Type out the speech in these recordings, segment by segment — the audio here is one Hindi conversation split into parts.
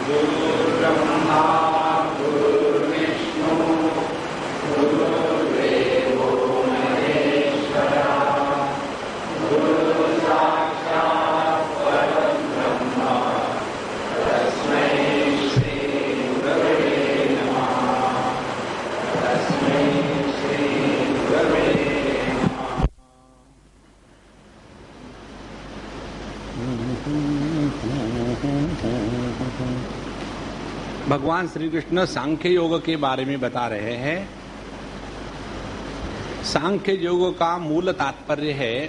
गुरुर्ब्रह्मा गुरुर्विष्णु गुरुर्देवो महेश्वरः गुरुर्साक्षात् परब्रह्म तस्मै श्री गुरवे नमः तस्मै श्री गुरवे भगवान श्री कृष्ण सांख्य योग के बारे में बता रहे हैं। सांख्य योग का मूल तात्पर्य है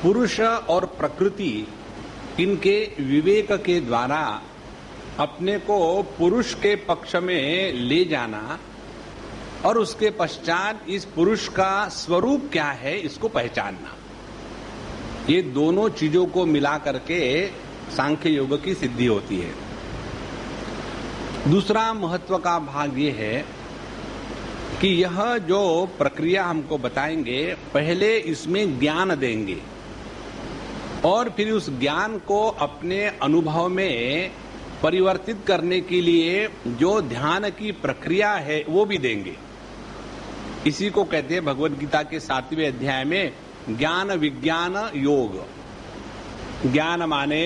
पुरुष और प्रकृति इनके विवेक के द्वारा अपने को पुरुष के पक्ष में ले जाना और उसके पश्चात इस पुरुष का स्वरूप क्या है इसको पहचानना। ये दोनों चीजों को मिला करके सांख्य योग की सिद्धि होती है। दूसरा महत्व का भाग ये है कि यह जो प्रक्रिया हमको बताएंगे पहले इसमें ज्ञान देंगे और फिर उस ज्ञान को अपने अनुभव में परिवर्तित करने के लिए जो ध्यान की प्रक्रिया है वो भी देंगे। इसी को कहते हैं भगवद गीता के 7वें अध्याय में ज्ञान विज्ञान योग। ज्ञान माने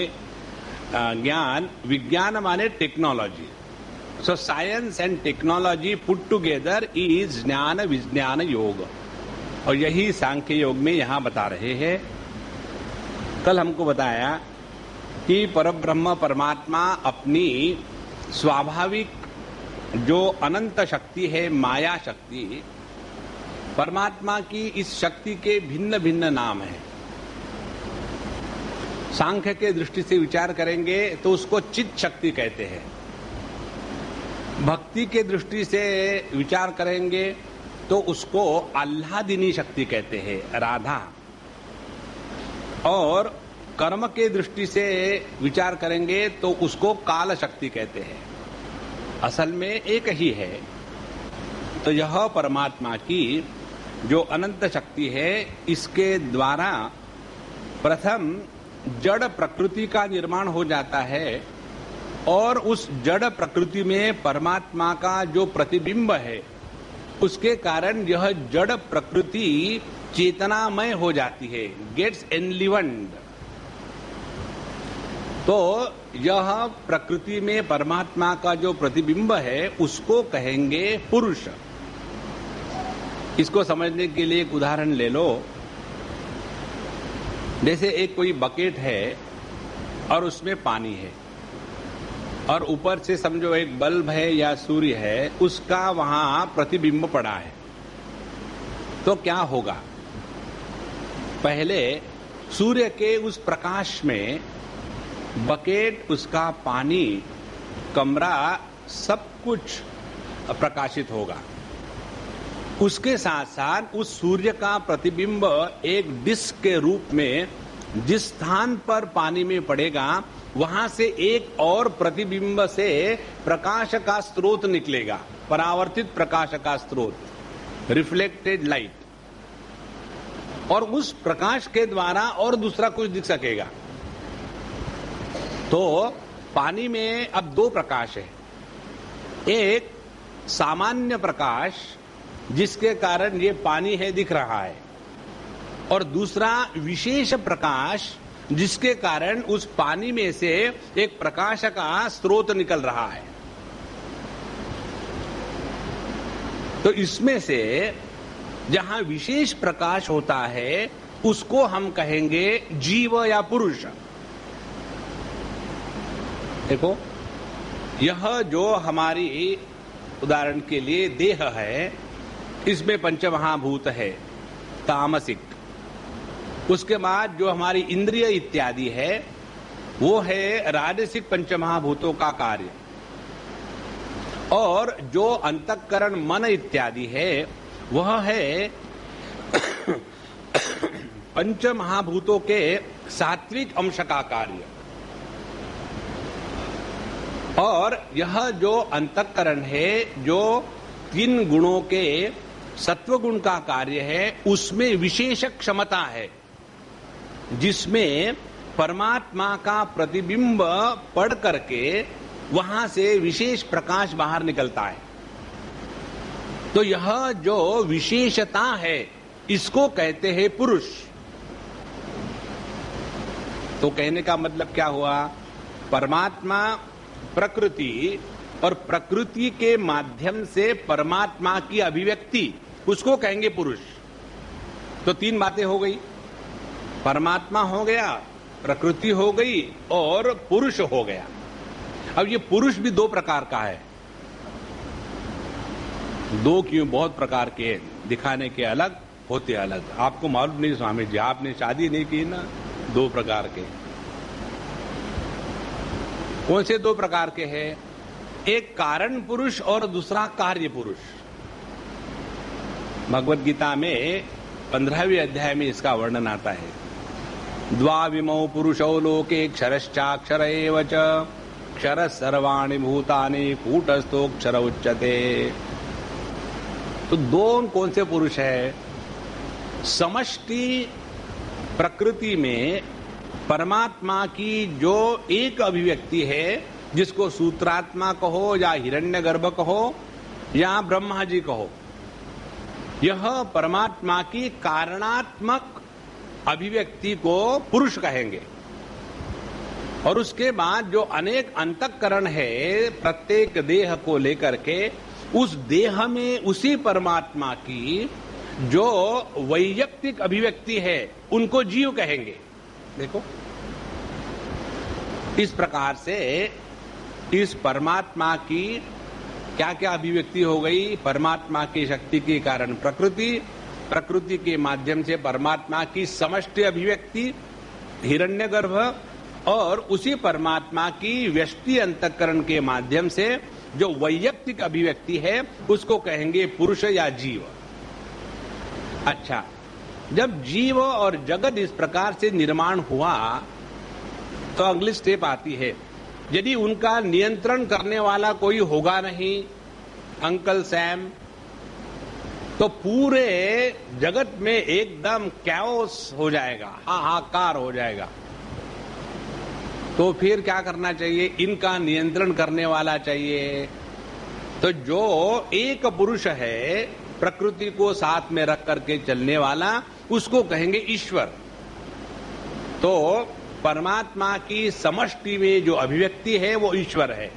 ज्ञान, विज्ञान माने technology. So science and technology put together is ज्ञान विज्ञान योग और यही सांख्य योग में यहां बता रहे हैं। कल हमको बताया कि परब्रह्म परमात्मा अपनी स्वाभाविक जो अनंत शक्ति है माया शक्ति, परमात्मा की इस शक्ति के भिन्न भिन्न नाम हैं। सांख्य के दृष्टि से विचार करेंगे तो उसको चित्त शक्ति कहते हैं। भक्ति के दृष्टि से विचार करेंगे तो उसको आह्लादिनी शक्ति कहते हैं, राधा। और कर्म के दृष्टि से विचार करेंगे तो उसको काल शक्ति कहते हैं। असल में एक ही है। तो यह परमात्मा की जो अनंत शक्ति है इसके द्वारा प्रथम जड़ प्रकृति का निर्माण हो जाता है और उस जड़ प्रकृति में परमात्मा का जो प्रतिबिंब है उसके कारण यह जड़ प्रकृति चेतनामय हो जाती है, गेट्स एनलिवन्ड। तो यह प्रकृति में परमात्मा का जो प्रतिबिंब है उसको कहेंगे पुरुष। इसको समझने के लिए एक उदाहरण ले लो। जैसे एक कोई बकेट है और उसमें पानी है और ऊपर से समझो एक बल्ब है या सूर्य है, उसका वहां प्रतिबिंब पड़ा है। तो क्या होगा? पहले सूर्य के उस प्रकाश में बकेट, उसका पानी, कमरा सब कुछ प्रकाशित होगा। उसके साथ साथ उस सूर्य का प्रतिबिंब एक डिस्क के रूप में जिस स्थान पर पानी में पड़ेगा वहां से एक और प्रतिबिंब से प्रकाश का स्रोत निकलेगा, परावर्तित प्रकाश का स्रोत, रिफ्लेक्टेड लाइट। और उस प्रकाश के द्वारा और दूसरा कुछ दिख सकेगा। तो पानी में अब दो प्रकाश है। एक सामान्य प्रकाश जिसके कारण ये पानी है दिख रहा है, और दूसरा विशेष प्रकाश जिसके कारण उस पानी में से एक प्रकाश का स्रोत निकल रहा है। तो इसमें से जहां विशेष प्रकाश होता है उसको हम कहेंगे जीव या पुरुष। देखो, यह जो हमारी उदाहरण के लिए देह है, इसमें पंचमहाभूत है तामसिक। उसके बाद जो हमारी इंद्रिय इत्यादि है वो है राजसिक पंचमहाभूतों का कार्य। और जो अंतःकरण मन इत्यादि है वह है पंचमहाभूतों के सात्विक अंश का कार्य। और यह जो अंतःकरण है जो 3 गुणों के सत्व गुण का कार्य है उसमें विशेष क्षमता है जिसमें परमात्मा का प्रतिबिंब पढ़ करके वहां से विशेष प्रकाश बाहर निकलता है। तो यह जो विशेषता है इसको कहते हैं पुरुष। तो कहने का मतलब क्या हुआ? परमात्मा, प्रकृति और प्रकृति के माध्यम से परमात्मा की अभिव्यक्ति, उसको कहेंगे पुरुष। तो तीन बातें हो गई, परमात्मा हो गया, प्रकृति हो गई और पुरुष हो गया। अब ये पुरुष भी दो प्रकार का है। दो क्यों, बहुत प्रकार के, दिखाने के अलग, होते अलग। आपको मालूम नहीं स्वामी जी, आपने शादी नहीं की ना। दो प्रकार के। कौन से दो प्रकार के हैं? एक कारण पुरुष और दूसरा कार्य पुरुष। भगवत गीता में 15वें अध्याय में इसका वर्णन आता है। द्वाविमौ पुरुषौ लोके क्षरश्चाक्षर एव च क्षर सर्वाणि भूतानि कूटस्थोक्षर उच्यते। तो दो कौन से पुरुष है? समष्टि प्रकृति में परमात्मा की जो एक अभिव्यक्ति है, जिसको सूत्रात्मा कहो या हिरण्यगर्भ कहो या ब्रह्मा जी कहो, यह परमात्मा की कारणात्मक अभिव्यक्ति को पुरुष कहेंगे। और उसके बाद जो अनेक अंतःकरण है प्रत्येक देह को लेकर के, उस देह में उसी परमात्मा की जो वैयक्तिक अभिव्यक्ति है उनको जीव कहेंगे। देखो, इस प्रकार से इस परमात्मा की क्या क्या अभिव्यक्ति हो गई? परमात्मा की शक्ति के कारण प्रकृति, प्रकृति के माध्यम से परमात्मा की समष्टि अभिव्यक्ति हिरण्यगर्भ, और उसी परमात्मा की व्यष्टि अंतःकरण के माध्यम से जो वैयक्तिक अभिव्यक्ति है उसको कहेंगे पुरुष या जीव। अच्छा, जब जीव और जगत इस प्रकार से निर्माण हुआ तो अगली स्टेप आती है, यदि उनका नियंत्रण करने वाला कोई होगा नहीं, अंकल सैम, तो पूरे जगत में एकदम कैओस हो जाएगा, हाहाकार हो जाएगा। तो फिर क्या करना चाहिए? इनका नियंत्रण करने वाला चाहिए। तो जो एक पुरुष है, प्रकृति को साथ में रख करके चलने वाला, उसको कहेंगे ईश्वर। तो परमात्मा की समष्टि में जो अभिव्यक्ति है वो ईश्वर है,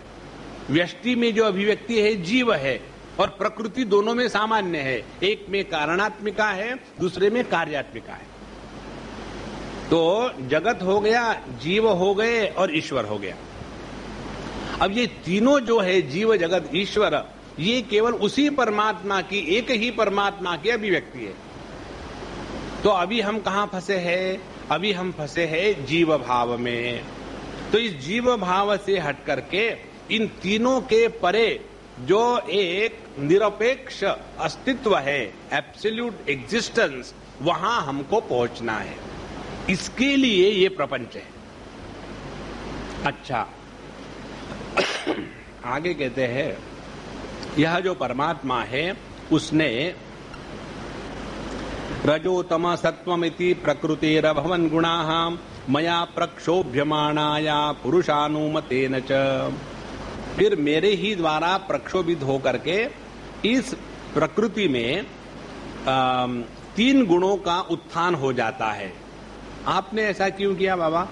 व्यष्टि में जो अभिव्यक्ति है जीव है, और प्रकृति दोनों में सामान्य है। एक में कारणात्मिका है, दूसरे में कार्यात्मिका है। तो जगत हो गया, जीव हो गए और ईश्वर हो गया। अब ये तीनों जो है, जीव, जगत, ईश्वर, ये केवल उसी परमात्मा की, एक ही परमात्मा की अभिव्यक्ति है। तो अभी हम कहां फंसे हैं? अभी हम फंसे हैं जीव भाव में। तो इस जीव भाव से हट करके इन तीनों के परे जो एक निरपेक्ष अस्तित्व है, एब्सोल्यूट एग्जिस्टेंस, वहां हमको पहुंचना है। इसके लिए ये प्रपंच है। अच्छा, आगे कहते हैं, यह जो परमात्मा है उसने रजोतम सत्वमिति प्रकृतिरभवन गुणाः मया प्रक्षोभ्यमाणाया पुरुषानुमतेन च। फिर मेरे ही द्वारा प्रक्षोभित होकर के इस प्रकृति में तीन गुणों का उत्थान हो जाता है। आपने ऐसा क्यों किया बाबा?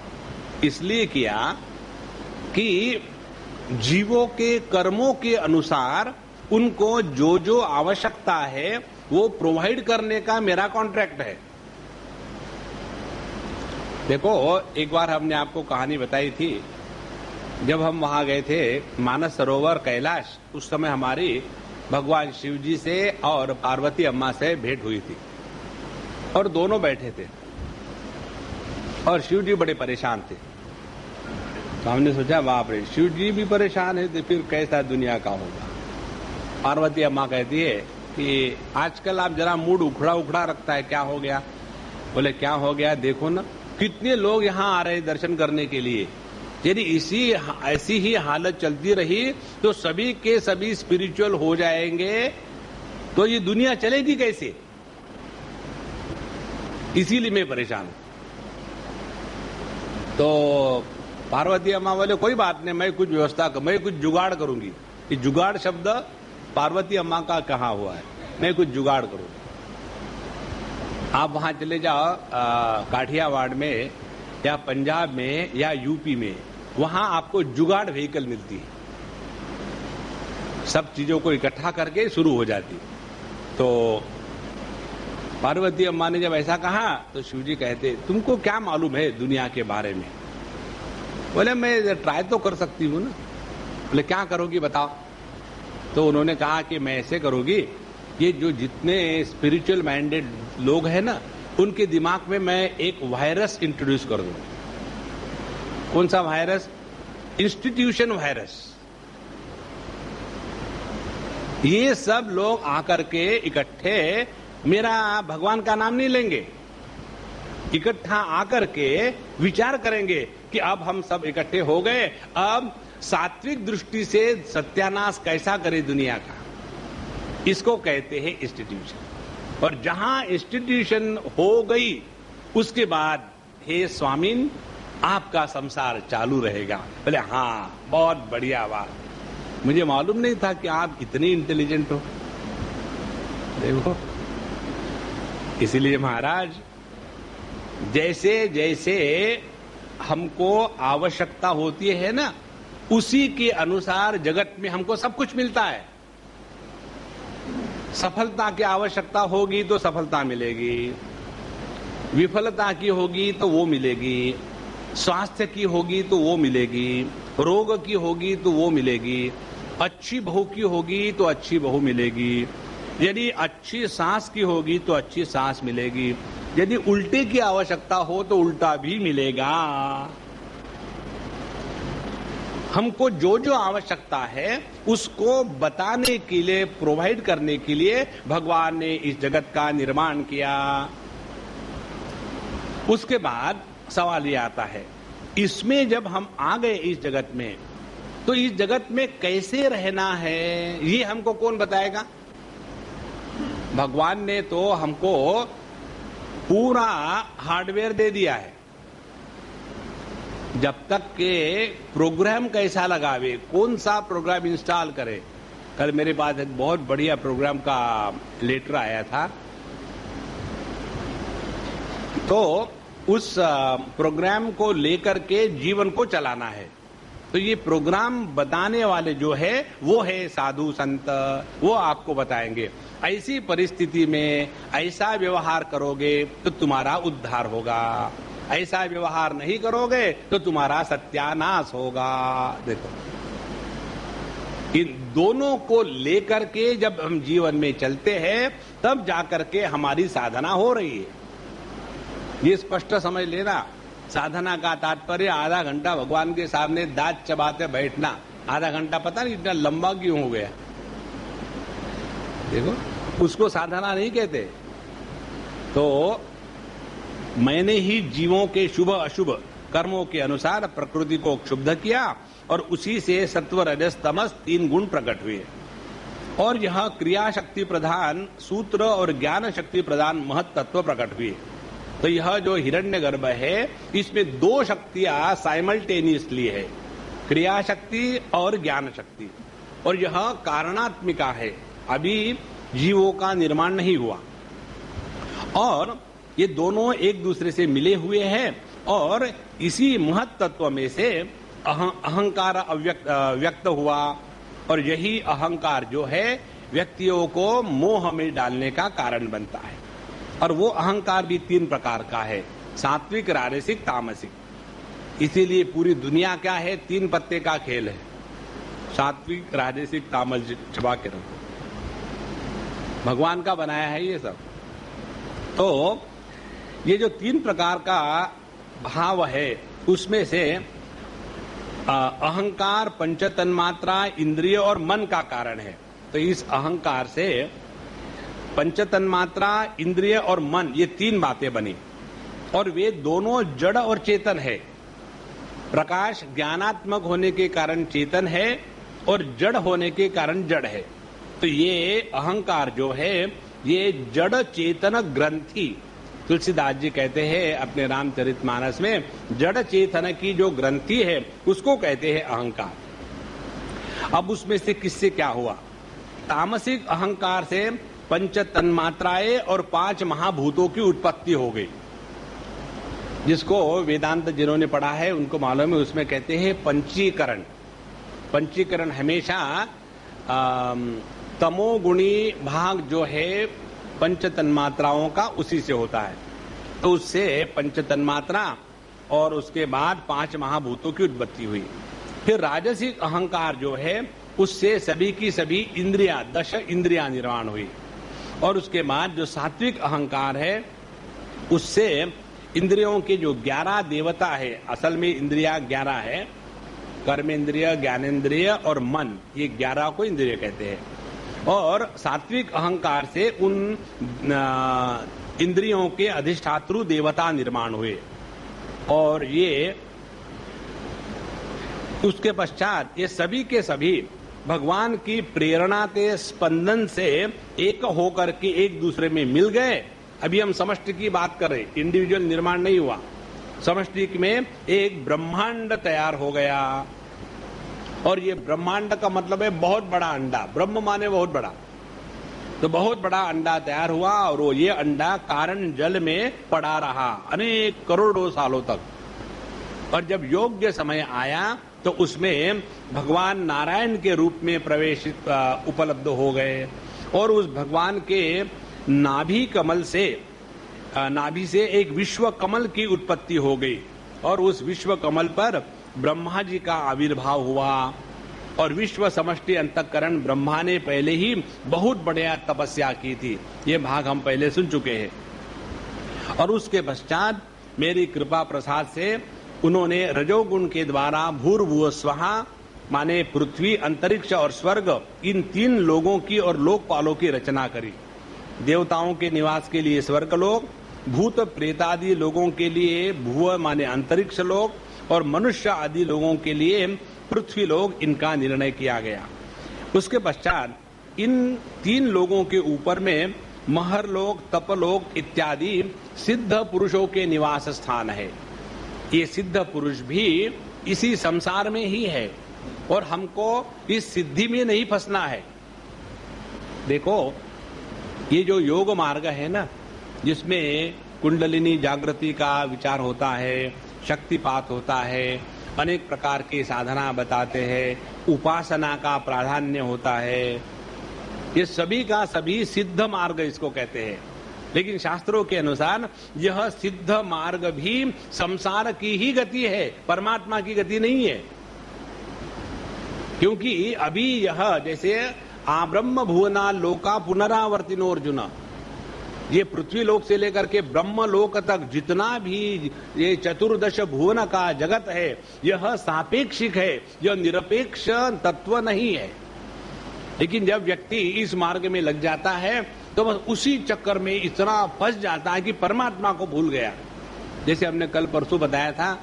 इसलिए किया कि जीवों के कर्मों के अनुसार उनको जो जो आवश्यकता है वो प्रोवाइड करने का मेरा कॉन्ट्रैक्ट है। देखो, एक बार हमने आपको कहानी बताई थी, जब हम वहां गए थे मानस सरोवर कैलाश, उस समय हमारी भगवान शिव जी से और पार्वती अम्मा से भेंट हुई थी, और दोनों बैठे थे और शिव जी बड़े परेशान थे। तो हमने सोचा, बाप रे, शिव जी भी परेशान है तो फिर कैसा दुनिया का होगा। पार्वती अम्मा कहती है कि आजकल आप जरा मूड उखड़ा उखड़ा रखता है, क्या हो गया? बोले, क्या हो गया? देखो ना, कितने लोग यहाँ आ रहे हैं दर्शन करने के लिए। यदि ऐसी ही हालत चलती रही तो सभी के सभी स्पिरिचुअल हो जाएंगे, तो ये दुनिया चलेगी कैसे? इसीलिए मैं परेशान हूं। तो पार्वती अम्मा बोले कोई बात नहीं, मैं कुछ व्यवस्था मैं कुछ जुगाड़ करूंगी। ये जुगाड़ शब्द पार्वती अम्मा का कहा हुआ है, मैं कुछ जुगाड़ करूंगी। आप वहां चले जाओ काठियावाड़ में या पंजाब में या यूपी में, वहां आपको जुगाड़ व्हीकल मिलती है, सब चीजों को इकट्ठा करके शुरू हो जाती। तो पार्वती अम्मा ने जब ऐसा कहा तो शिवजी कहते तुमको क्या मालूम है दुनिया के बारे में? बोले मैं ट्राई तो कर सकती हूँ ना। बोले क्या करोगी बताओ? तो उन्होंने कहा कि मैं ऐसे करूंगी, ये जो जितने स्पिरिचुअल माइंडेड लोग हैं ना, उनके दिमाग में मैं एक वायरस इंट्रोड्यूस कर दूं। कौन सा वायरस? Institution virus. ये सब लोग आकर के इकट्ठे मेरा भगवान का नाम नहीं लेंगे, इकट्ठा आकर के विचार करेंगे कि अब हम सब इकट्ठे हो गए, अब सात्विक दृष्टि से सत्यानाश कैसा करे दुनिया का, इसको कहते हैं इंस्टीट्यूशन। और जहां इंस्टीट्यूशन हो गई उसके बाद हे स्वामीन आपका संसार चालू रहेगा। बोले हाँ, बहुत बढ़िया बात, मुझे मालूम नहीं था कि आप इतने इंटेलिजेंट हो। देखो, इसीलिए महाराज जैसे जैसे हमको आवश्यकता होती है ना, उसी के अनुसार जगत में हमको सब कुछ मिलता है। सफलता की आवश्यकता होगी तो सफलता मिलेगी, विफलता की होगी तो वो मिलेगी, स्वास्थ्य की होगी तो वो मिलेगी, रोग की होगी तो वो मिलेगी, अच्छी बहू की होगी तो अच्छी बहू मिलेगी, यदि अच्छी सांस की होगी तो अच्छी सांस मिलेगी, यदि उल्टे की आवश्यकता हो तो उल्टा भी मिलेगा। हमको जो जो आवश्यकता है उसको बताने के लिए, प्रोवाइड करने के लिए भगवान ने इस जगत का निर्माण किया। उसके बाद सवाल ये आता है, इसमें जब हम आ गए इस जगत में, तो इस जगत में कैसे रहना है ये हमको कौन बताएगा? भगवान ने तो हमको पूरा हार्डवेयर दे दिया है। जब तक के प्रोग्राम कैसा लगावे, कौन सा प्रोग्राम इंस्टॉल करे। कल मेरे पास एक बहुत बढ़िया प्रोग्राम का लेटर आया था, तो उस प्रोग्राम को लेकर के जीवन को चलाना है। तो ये प्रोग्राम बताने वाले जो है वो है साधु संत, वो आपको बताएंगे ऐसी परिस्थिति में ऐसा व्यवहार करोगे तो तुम्हारा उद्धार होगा, ऐसा व्यवहार नहीं करोगे तो तुम्हारा सत्यानाश होगा। देखो, इन दोनों को लेकर के जब हम जीवन में चलते हैं तब जाकर के हमारी साधना हो रही है। ये स्पष्ट समझ लेना, साधना का तात्पर्य आधा घंटा भगवान के सामने दांत चबाते बैठना। आधा घंटा पता नहीं इतना लंबा क्यों हो गया। देखो, उसको साधना नहीं कहते। तो मैंने ही जीवों के शुभ अशुभ कर्मों के अनुसार प्रकृति को क्षुब्ध किया और उसी से सत्व रजस तमस 3 गुण प्रकट हुए। और यह क्रिया शक्ति प्रधान सूत्र और ज्ञान शक्ति प्रधान महत तत्व प्रकट हुए। तो यह जो हिरण्यगर्भ है, इसमें 2 शक्तियां साइमल्टेनियसली है, क्रिया शक्ति और ज्ञान शक्ति। और यह कारणात्मिका है, अभी जीवों का निर्माण नहीं हुआ। और ये दोनों एक दूसरे से मिले हुए हैं और इसी महत तत्व में से अहंकार व्यक्त हुआ। और यही अहंकार जो है व्यक्तियों को मोह में डालने का कारण बनता है। और वो अहंकार भी 3 प्रकार का है, सात्विक, राजसिक, तामसिक। इसीलिए पूरी दुनिया क्या है, 3 पत्ते का खेल है, सात्विक, राजसिक, तामसिक, छुपा के रखो। भगवान का बनाया है ये सब। तो ये जो 3 प्रकार का भाव है उसमें से अहंकार, पंच तन्मात्रा, इंद्रिय और मन का कारण है। तो इस अहंकार से पंच तन्मात्रा, इंद्रिय और मन, ये 3 बातें बनी। और वे दोनों जड़ और चेतन है। प्रकाश ज्ञानात्मक होने के कारण चेतन है और जड़ होने के कारण जड़ है। तो ये अहंकार जो है ये जड़ चेतन ग्रंथि तुलसीदास जी कहते हैं अपने रामचरितमानस में, जड़ चेतन की जो ग्रंथि है उसको कहते हैं अहंकार। अब उसमें से किससे क्या हुआ? तामसिक अहंकार से पंच तन्मात्राएं और 5 महाभूतों की उत्पत्ति हो गई। जिसको वेदांत जिन्होंने पढ़ा है उनको मालूम है, उसमें कहते हैं पंचीकरण। पंचीकरण हमेशा तमोगुणी भाग जो है पंच तन्मात्राओं का उसी से होता है। तो उससे पंच तन्मात्रा और उसके बाद 5 महाभूतों की उत्पत्ति हुई। फिर राजसिक अहंकार जो है उससे सभी की सभी इंद्रियां, 10 इंद्रियां निर्माण हुई। और उसके बाद जो सात्विक अहंकार है उससे इंद्रियों के जो 11 देवता है, असल में इंद्रिया 11 है, कर्मेंद्रिय, ज्ञानेंद्रिय और मन, ये 11 को इंद्रिय कहते हैं। और सात्विक अहंकार से उन इंद्रियों के अधिष्ठातृ देवता निर्माण हुए। और ये उसके पश्चात ये सभी के सभी भगवान की प्रेरणा के स्पंदन से एक होकर के एक दूसरे में मिल गए। अभी हम समष्टि की बात कर रहे, इंडिविजुअल निर्माण नहीं हुआ। समष्टि में एक ब्रह्मांड तैयार हो गया। और ये ब्रह्मांड का मतलब है बहुत बड़ा अंडा, ब्रह्म माने बहुत बड़ा। तो बहुत बड़ा अंडा तैयार हुआ और वो ये अंडा कारण जल में पड़ा रहा अनेक करोड़ों सालों तक। और जब योग्य समय आया तो उसमें भगवान नारायण के रूप में प्रवेशित उपलब्ध हो गए। और उस भगवान के नाभि कमल से, नाभि से एक विश्व कमल की उत्पत्ति हो गई। और उस विश्व कमल पर ब्रह्मा जी का आविर्भाव हुआ। और विश्व समष्टि अंतःकरण ब्रह्मा ने पहले ही बहुत बढ़िया तपस्या की थी, ये भाग हम पहले सुन चुके हैं। और उसके पश्चात मेरी कृपा प्रसाद से उन्होंने रजोगुण के द्वारा भूर्भुवः स्वहा माने पृथ्वी, अंतरिक्ष और स्वर्ग, इन 3 लोगों की और लोकपालों की रचना करी। देवताओं के निवास के लिए स्वर्गलोक, भूत प्रेतादि लोगों के लिए भुव माने अंतरिक्ष लोक, और मनुष्य आदि लोगों के लिए पृथ्वी लोक, इनका निर्णय किया गया। उसके पश्चात इन 3 लोगों के ऊपर में महरलोक, तपलोक इत्यादि सिद्ध पुरुषों के निवास स्थान है। ये सिद्ध पुरुष भी इसी संसार में ही है और हमको इस सिद्धि में नहीं फंसना है। देखो, ये जो योग मार्ग है ना, जिसमें कुंडलिनी जागृति का विचार होता है, शक्तिपात होता है, अनेक प्रकार की साधना बताते हैं, उपासना का प्राधान्य होता है, ये सभी का सभी सिद्ध मार्ग इसको कहते हैं। लेकिन शास्त्रों के अनुसार यह सिद्ध मार्ग भी संसार की ही गति है, परमात्मा की गति नहीं है। क्योंकि अभी यह जैसे आब्रह्म भुवना लोका पुनरावर्तिनो अर्जुन, ये पृथ्वी लोक से लेकर के ब्रह्म लोक तक जितना भी ये 14 भुवन का जगत है, यह सापेक्षिक है, यह निरपेक्ष तत्व नहीं है। लेकिन जब व्यक्ति इस मार्ग में लग जाता है तो बस उसी चक्कर में इतना फंस जाता है कि परमात्मा को भूल गया। जैसे हमने कल परसों बताया था,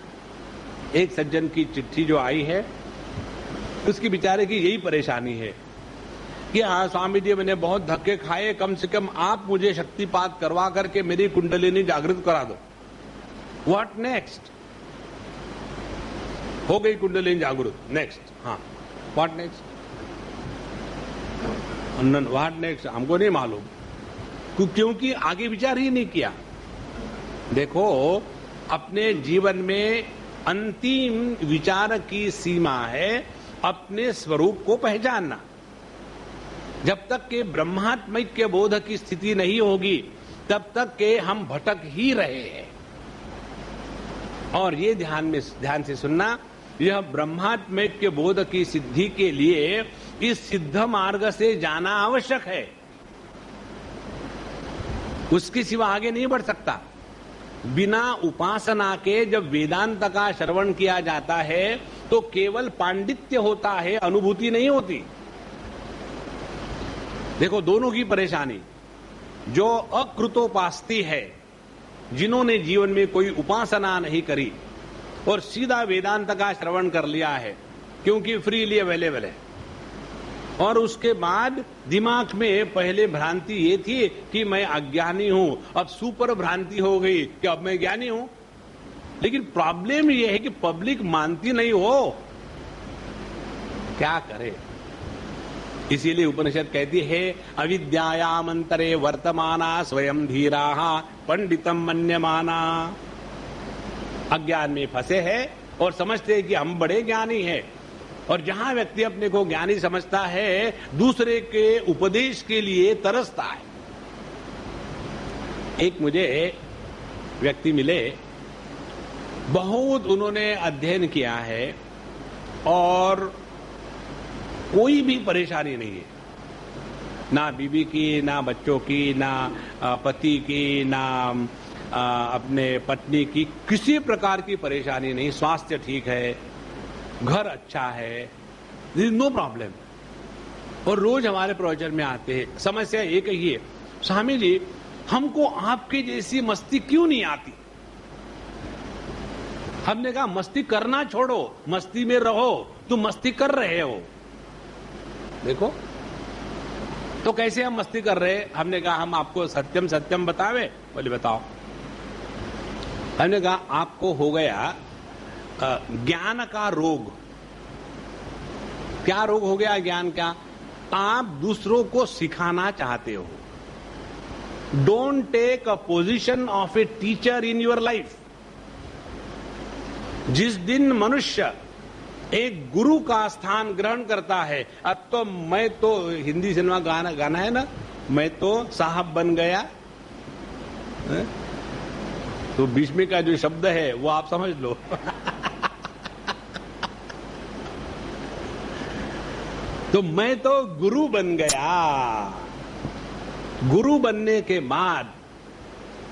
एक सज्जन की चिट्ठी जो आई है, उसकी बेचारे की यही परेशानी है कि हाँ स्वामी जी, मैंने बहुत धक्के खाए, कम से कम आप मुझे शक्तिपात करवा करके मेरी कुंडलिनी जागृत करा दो। What next? हो गई कुंडलिनी जागृत, नेक्स्ट? हाँ, व्हाट नेक्स्ट? व्हाट नेक्स्ट हमको नहीं मालूम, क्योंकि आगे विचार ही नहीं किया। देखो, अपने जीवन में अंतिम विचार की सीमा है अपने स्वरूप को पहचानना। जब तक के ब्रह्मात्मिक के बोध की स्थिति नहीं होगी, तब तक के हम भटक ही रहे हैं। और ये ध्यान से सुनना, यह ब्रह्मात्मिक के बोध की सिद्धि के लिए इस सिद्ध मार्ग से जाना आवश्यक है, उसके सिवा आगे नहीं बढ़ सकता। बिना उपासना के जब वेदांत का श्रवण किया जाता है तो केवल पांडित्य होता है, अनुभूति नहीं होती। देखो, दोनों की परेशानी, जो अकृतोपास्ती है, जिन्होंने जीवन में कोई उपासना नहीं करी और सीधा वेदांत का श्रवण कर लिया है क्योंकि फ्रीली अवेलेबल है, और उसके बाद दिमाग में पहले भ्रांति ये थी कि मैं अज्ञानी हूं, अब सुपर भ्रांति हो गई कि अब मैं ज्ञानी हूं। लेकिन प्रॉब्लम ये है कि पब्लिक मानती नहीं हो, क्या करे। इसीलिए उपनिषद कहती है अविद्यायाम अंतरे वर्तमाना स्वयं धीराः पंडितम मन्यमाना। अज्ञान में फंसे हैं और समझते हैं कि हम बड़े ज्ञानी हैं। और जहां व्यक्ति अपने को ज्ञानी समझता है, दूसरे के उपदेश के लिए तरसता है। एक मुझे व्यक्ति मिले, बहुत उन्होंने अध्ययन किया है और कोई भी परेशानी नहीं है, ना बीवी की, ना बच्चों की, ना पति की, ना अपने पत्नी की, किसी प्रकार की परेशानी नहीं, स्वास्थ्य ठीक है, घर अच्छा है, नो प्रॉब्लम। और रोज हमारे प्रवचन में आते हैं। समस्या एक ही है, स्वामी जी हमको आपके जैसी मस्ती क्यों नहीं आती। हमने कहा मस्ती करना छोड़ो, मस्ती में रहो, तुम मस्ती कर रहे हो। देखो तो कैसे हम मस्ती कर रहे हैं। हमने कहा हम आपको सत्यम सत्यम बतावे। बोले बताओ। हमने कहा आपको हो गया ज्ञान का रोग। क्या रोग हो गया ज्ञान का? आप दूसरों को सिखाना चाहते हो। Don't take a position of a teacher in your life. जिस दिन मनुष्य एक गुरु का स्थान ग्रहण करता है, अब तो मैं तो हिंदी सिनेमा गाना है ना, मैं तो साहब बन गया है? तो बीच में का जो शब्द है वो आप समझ लो। तो मैं तो गुरु बन गया। गुरु बनने के बाद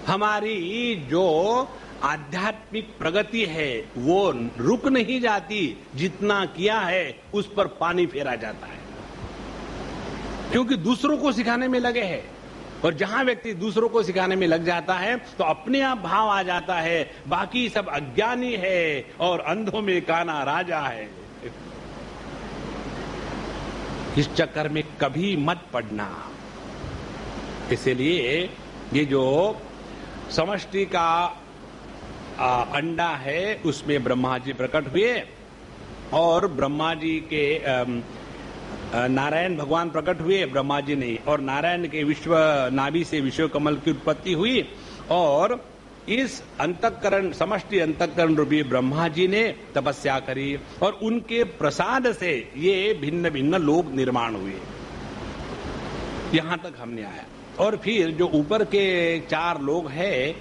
हमारी जो आध्यात्मिक प्रगति है वो रुक नहीं जाती, जितना किया है उस पर पानी फेरा जाता है, क्योंकि दूसरों को सिखाने में लगे हैं। और जहां व्यक्ति दूसरों को सिखाने में लग जाता है तो अपने आप भाव आ जाता है बाकी सब अज्ञानी है और अंधों में काना राजा है। इस चक्कर में कभी मत पड़ना। इसलिए ये जो समष्टि का अंडा है उसमें ब्रह्मा जी प्रकट हुए और ब्रह्मा जी के नारायण भगवान प्रकट हुए, ब्रह्मा जी नहीं। और नारायण के विश्व नाभि से विश्व कमल की उत्पत्ति हुई और इस अंतःकरण समष्टि अंतःकरण रूपी ब्रह्मा जी ने तपस्या करी और उनके प्रसाद से ये भिन्न भिन्न लोक निर्माण हुए। यहां तक हमने आया। और फिर जो ऊपर के 4 लोग हैं,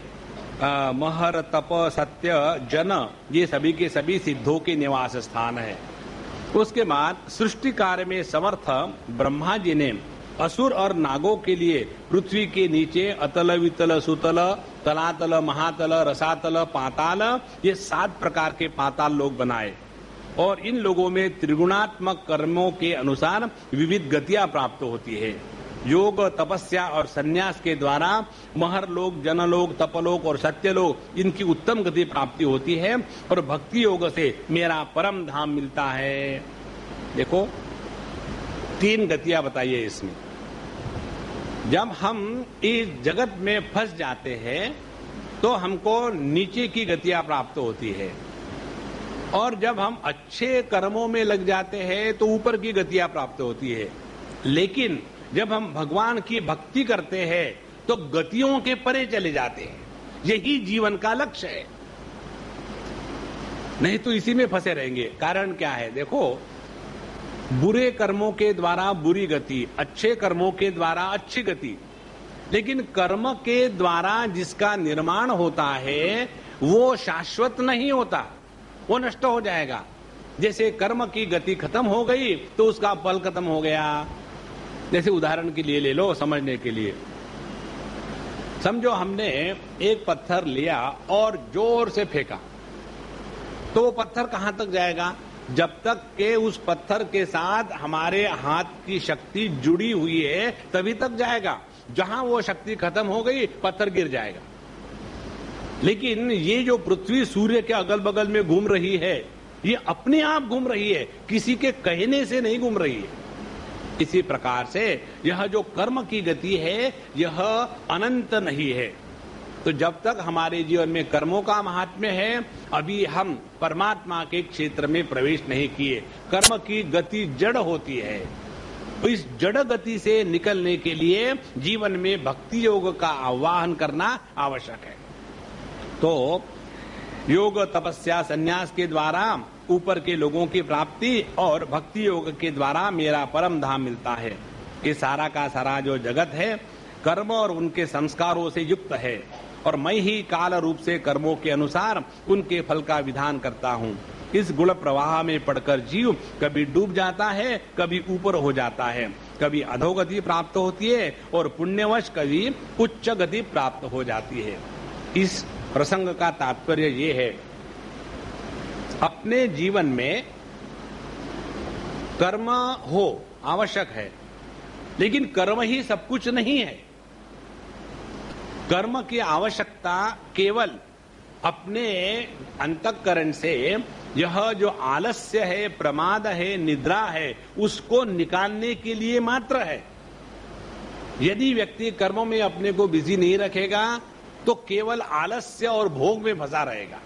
महर तप सत्य जन, ये सभी के सभी सिद्धों के निवास स्थान है। उसके बाद सृष्टि कार्य में समर्थ ब्रह्मा जी ने असुर और नागों के लिए पृथ्वी के नीचे अतल वितल सुतल तलातल महातल रसातल पाताल, ये 7 प्रकार के पाताल लोग बनाए। और इन लोगों में त्रिगुणात्मक कर्मों के अनुसार विविध गतियां प्राप्त होती है। योग तपस्या और संन्यास के द्वारा महर लोक, जनलोक, तपलोक और सत्यलोक, इनकी उत्तम गति प्राप्ति होती है और भक्ति योग से मेरा परम धाम मिलता है। देखो 3 गतियां बताइए इसमें। जब हम इस जगत में फंस जाते हैं तो हमको नीचे की गतियां प्राप्त होती है और जब हम अच्छे कर्मों में लग जाते हैं तो ऊपर की गतियां प्राप्त होती है। लेकिन जब हम भगवान की भक्ति करते हैं तो गतियों के परे चले जाते हैं। यही जीवन का लक्ष्य है, नहीं तो इसी में फंसे रहेंगे। कारण क्या है? देखो, बुरे कर्मों के द्वारा बुरी गति, अच्छे कर्मों के द्वारा अच्छी गति। लेकिन कर्म के द्वारा जिसका निर्माण होता है वो शाश्वत नहीं होता, वो नष्ट हो जाएगा। जैसे कर्म की गति खत्म हो गई तो उसका फल खत्म हो गया। जैसे उदाहरण के लिए ले लो, समझने के लिए समझो हमने एक पत्थर लिया और जोर से फेंका तो वो पत्थर कहां तक जाएगा? जब तक के उस पत्थर के साथ हमारे हाथ की शक्ति जुड़ी हुई है तभी तक जाएगा। जहां वो शक्ति खत्म हो गई पत्थर गिर जाएगा। लेकिन ये जो पृथ्वी सूर्य के अगल बगल में घूम रही है, ये अपने आप घूम रही है, किसी के कहने से नहीं घूम रही है। इसी प्रकार से यह जो कर्म की गति है यह अनंत नहीं है। तो जब तक हमारे जीवन में कर्मों का महात्म्य है, अभी हम परमात्मा के क्षेत्र में प्रवेश नहीं किए। कर्म की गति जड़ होती है। तो इस जड़ गति से निकलने के लिए जीवन में भक्ति योग का आवाहन करना आवश्यक है। तो योग, तपस्या, संन्यास के द्वारा ऊपर के लोगों की प्राप्ति और भक्ति योग के द्वारा मेरा परम धाम मिलता है। ये सारा का सारा जो जगत है कर्म और उनके संस्कारों से युक्त है और मैं ही काल रूप से कर्मों के अनुसार उनके फल का विधान करता हूँ। इस गुण प्रवाह में पड़कर जीव कभी डूब जाता है, कभी ऊपर हो जाता है, कभी अधोगति प्राप्त होती है और पुण्यवश कभी उच्च गति प्राप्त हो जाती है। इस प्रसंग का तात्पर्य ये है, अपने जीवन में कर्म हो आवश्यक है, लेकिन कर्म ही सब कुछ नहीं है। कर्म की आवश्यकता केवल अपने अंतःकरण से यह जो आलस्य है, प्रमाद है, निद्रा है, उसको निकालने के लिए मात्र है। यदि व्यक्ति कर्मों में अपने को बिजी नहीं रखेगा तो केवल आलस्य और भोग में फंसा रहेगा।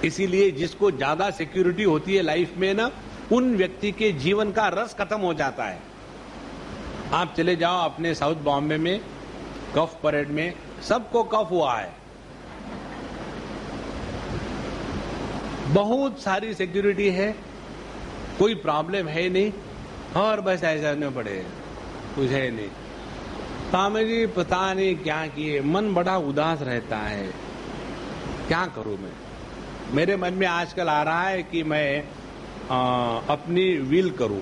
इसीलिए जिसको ज्यादा सिक्योरिटी होती है लाइफ में ना, उन व्यक्ति के जीवन का रस खत्म हो जाता है। आप चले जाओ अपने साउथ बॉम्बे में कफ परेड में, सबको कफ हुआ है, बहुत सारी सिक्योरिटी है, कोई प्रॉब्लम है नहीं और बस ऐसा नहीं पड़े, कुछ है नहीं। स्वामी जी पता नहीं क्या किए, मन बड़ा उदास रहता है, क्या करूं मैं। मेरे मन में आजकल आ रहा है कि मैं अपनी विल करूं।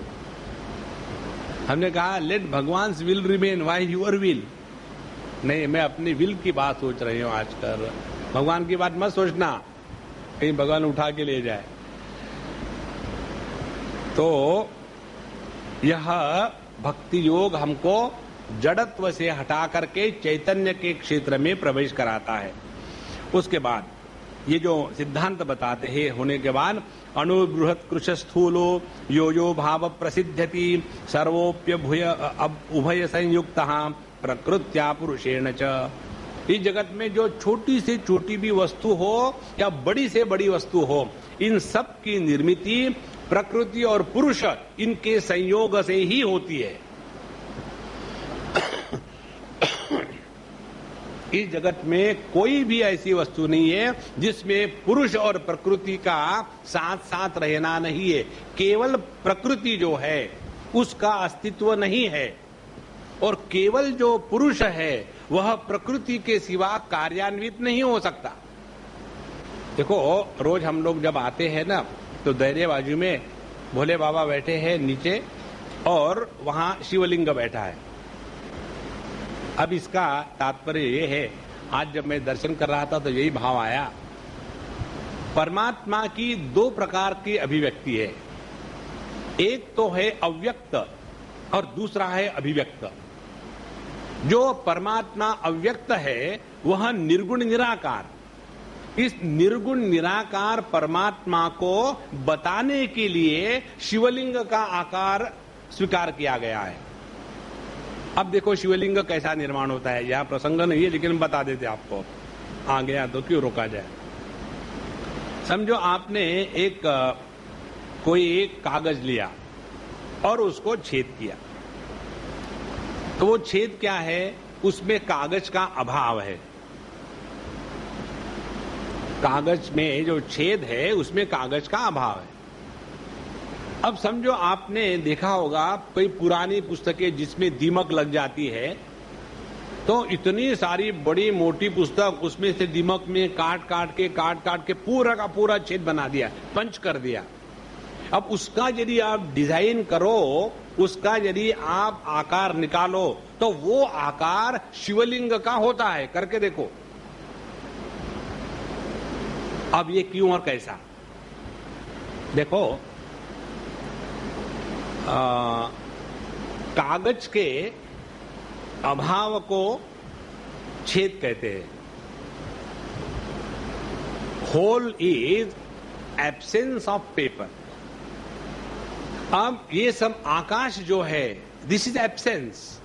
हमने कहा लेट भगवान्स will remain, why your will. नहीं, मैं अपनी विल की बात सोच रही हूं आजकल। भगवान की बात मत सोचना, कहीं भगवान उठा के ले जाए। तो यह भक्ति योग हमको जड़त्व से हटा करके चैतन्य के क्षेत्र में प्रवेश कराता है। उसके बाद ये जो सिद्धांत बताते हैं होने के बाद, अणुबृहत कृश स्थूलो यो यो भाव प्रसिद्धति सर्वोप्य उभय संयुक्त प्रकृत्या पुरुषेण च। इस जगत में जो छोटी से छोटी भी वस्तु हो या बड़ी से बड़ी वस्तु हो, इन सब की निर्मिति प्रकृति और पुरुष इनके संयोग से ही होती है। इस जगत में कोई भी ऐसी वस्तु नहीं है जिसमें पुरुष और प्रकृति का साथ साथ रहना नहीं है। केवल प्रकृति जो है उसका अस्तित्व नहीं है और केवल जो पुरुष है वह प्रकृति के सिवा कार्यान्वित नहीं हो सकता। देखो, रोज हम लोग जब आते हैं ना तो दाहिने बाजू में भोले बाबा बैठे हैं नीचे और वहां शिवलिंग बैठा है। अब इसका तात्पर्य ये है, आज जब मैं दर्शन कर रहा था तो यही भाव आया, परमात्मा की दो प्रकार की अभिव्यक्ति है। एक तो है अव्यक्त और दूसरा है अभिव्यक्त। जो परमात्मा अव्यक्त है वह निर्गुण निराकार। इस निर्गुण निराकार परमात्मा को बताने के लिए शिवलिंग का आकार स्वीकार किया गया है। अब देखो शिवलिंग कैसा निर्माण होता है, यह प्रसंग नहीं है लेकिन बता देते आपको, आ गया तो क्यों रोका जाए। समझो आपने कोई एक कागज लिया और उसको छेद किया, तो वो छेद क्या है, उसमें कागज का अभाव है। कागज में जो छेद है उसमें कागज का अभाव है। अब समझो आपने देखा होगा कोई पुरानी पुस्तकें जिसमें दीमक लग जाती है, तो इतनी सारी बड़ी मोटी पुस्तक, उसमें से दीमक में काट काट के पूरा का पूरा छेद बना दिया, पंच कर दिया। अब उसका यदि आप डिजाइन करो, उसका यदि आप आकार निकालो, तो वो आकार शिवलिंग का होता है। करके देखो। अब ये क्यों और कैसा, देखो, कागज के अभाव को छेद कहते हैं। Hole is absence of paper. अब ये सब आकाश जो है, दिस इज एब्सेंस।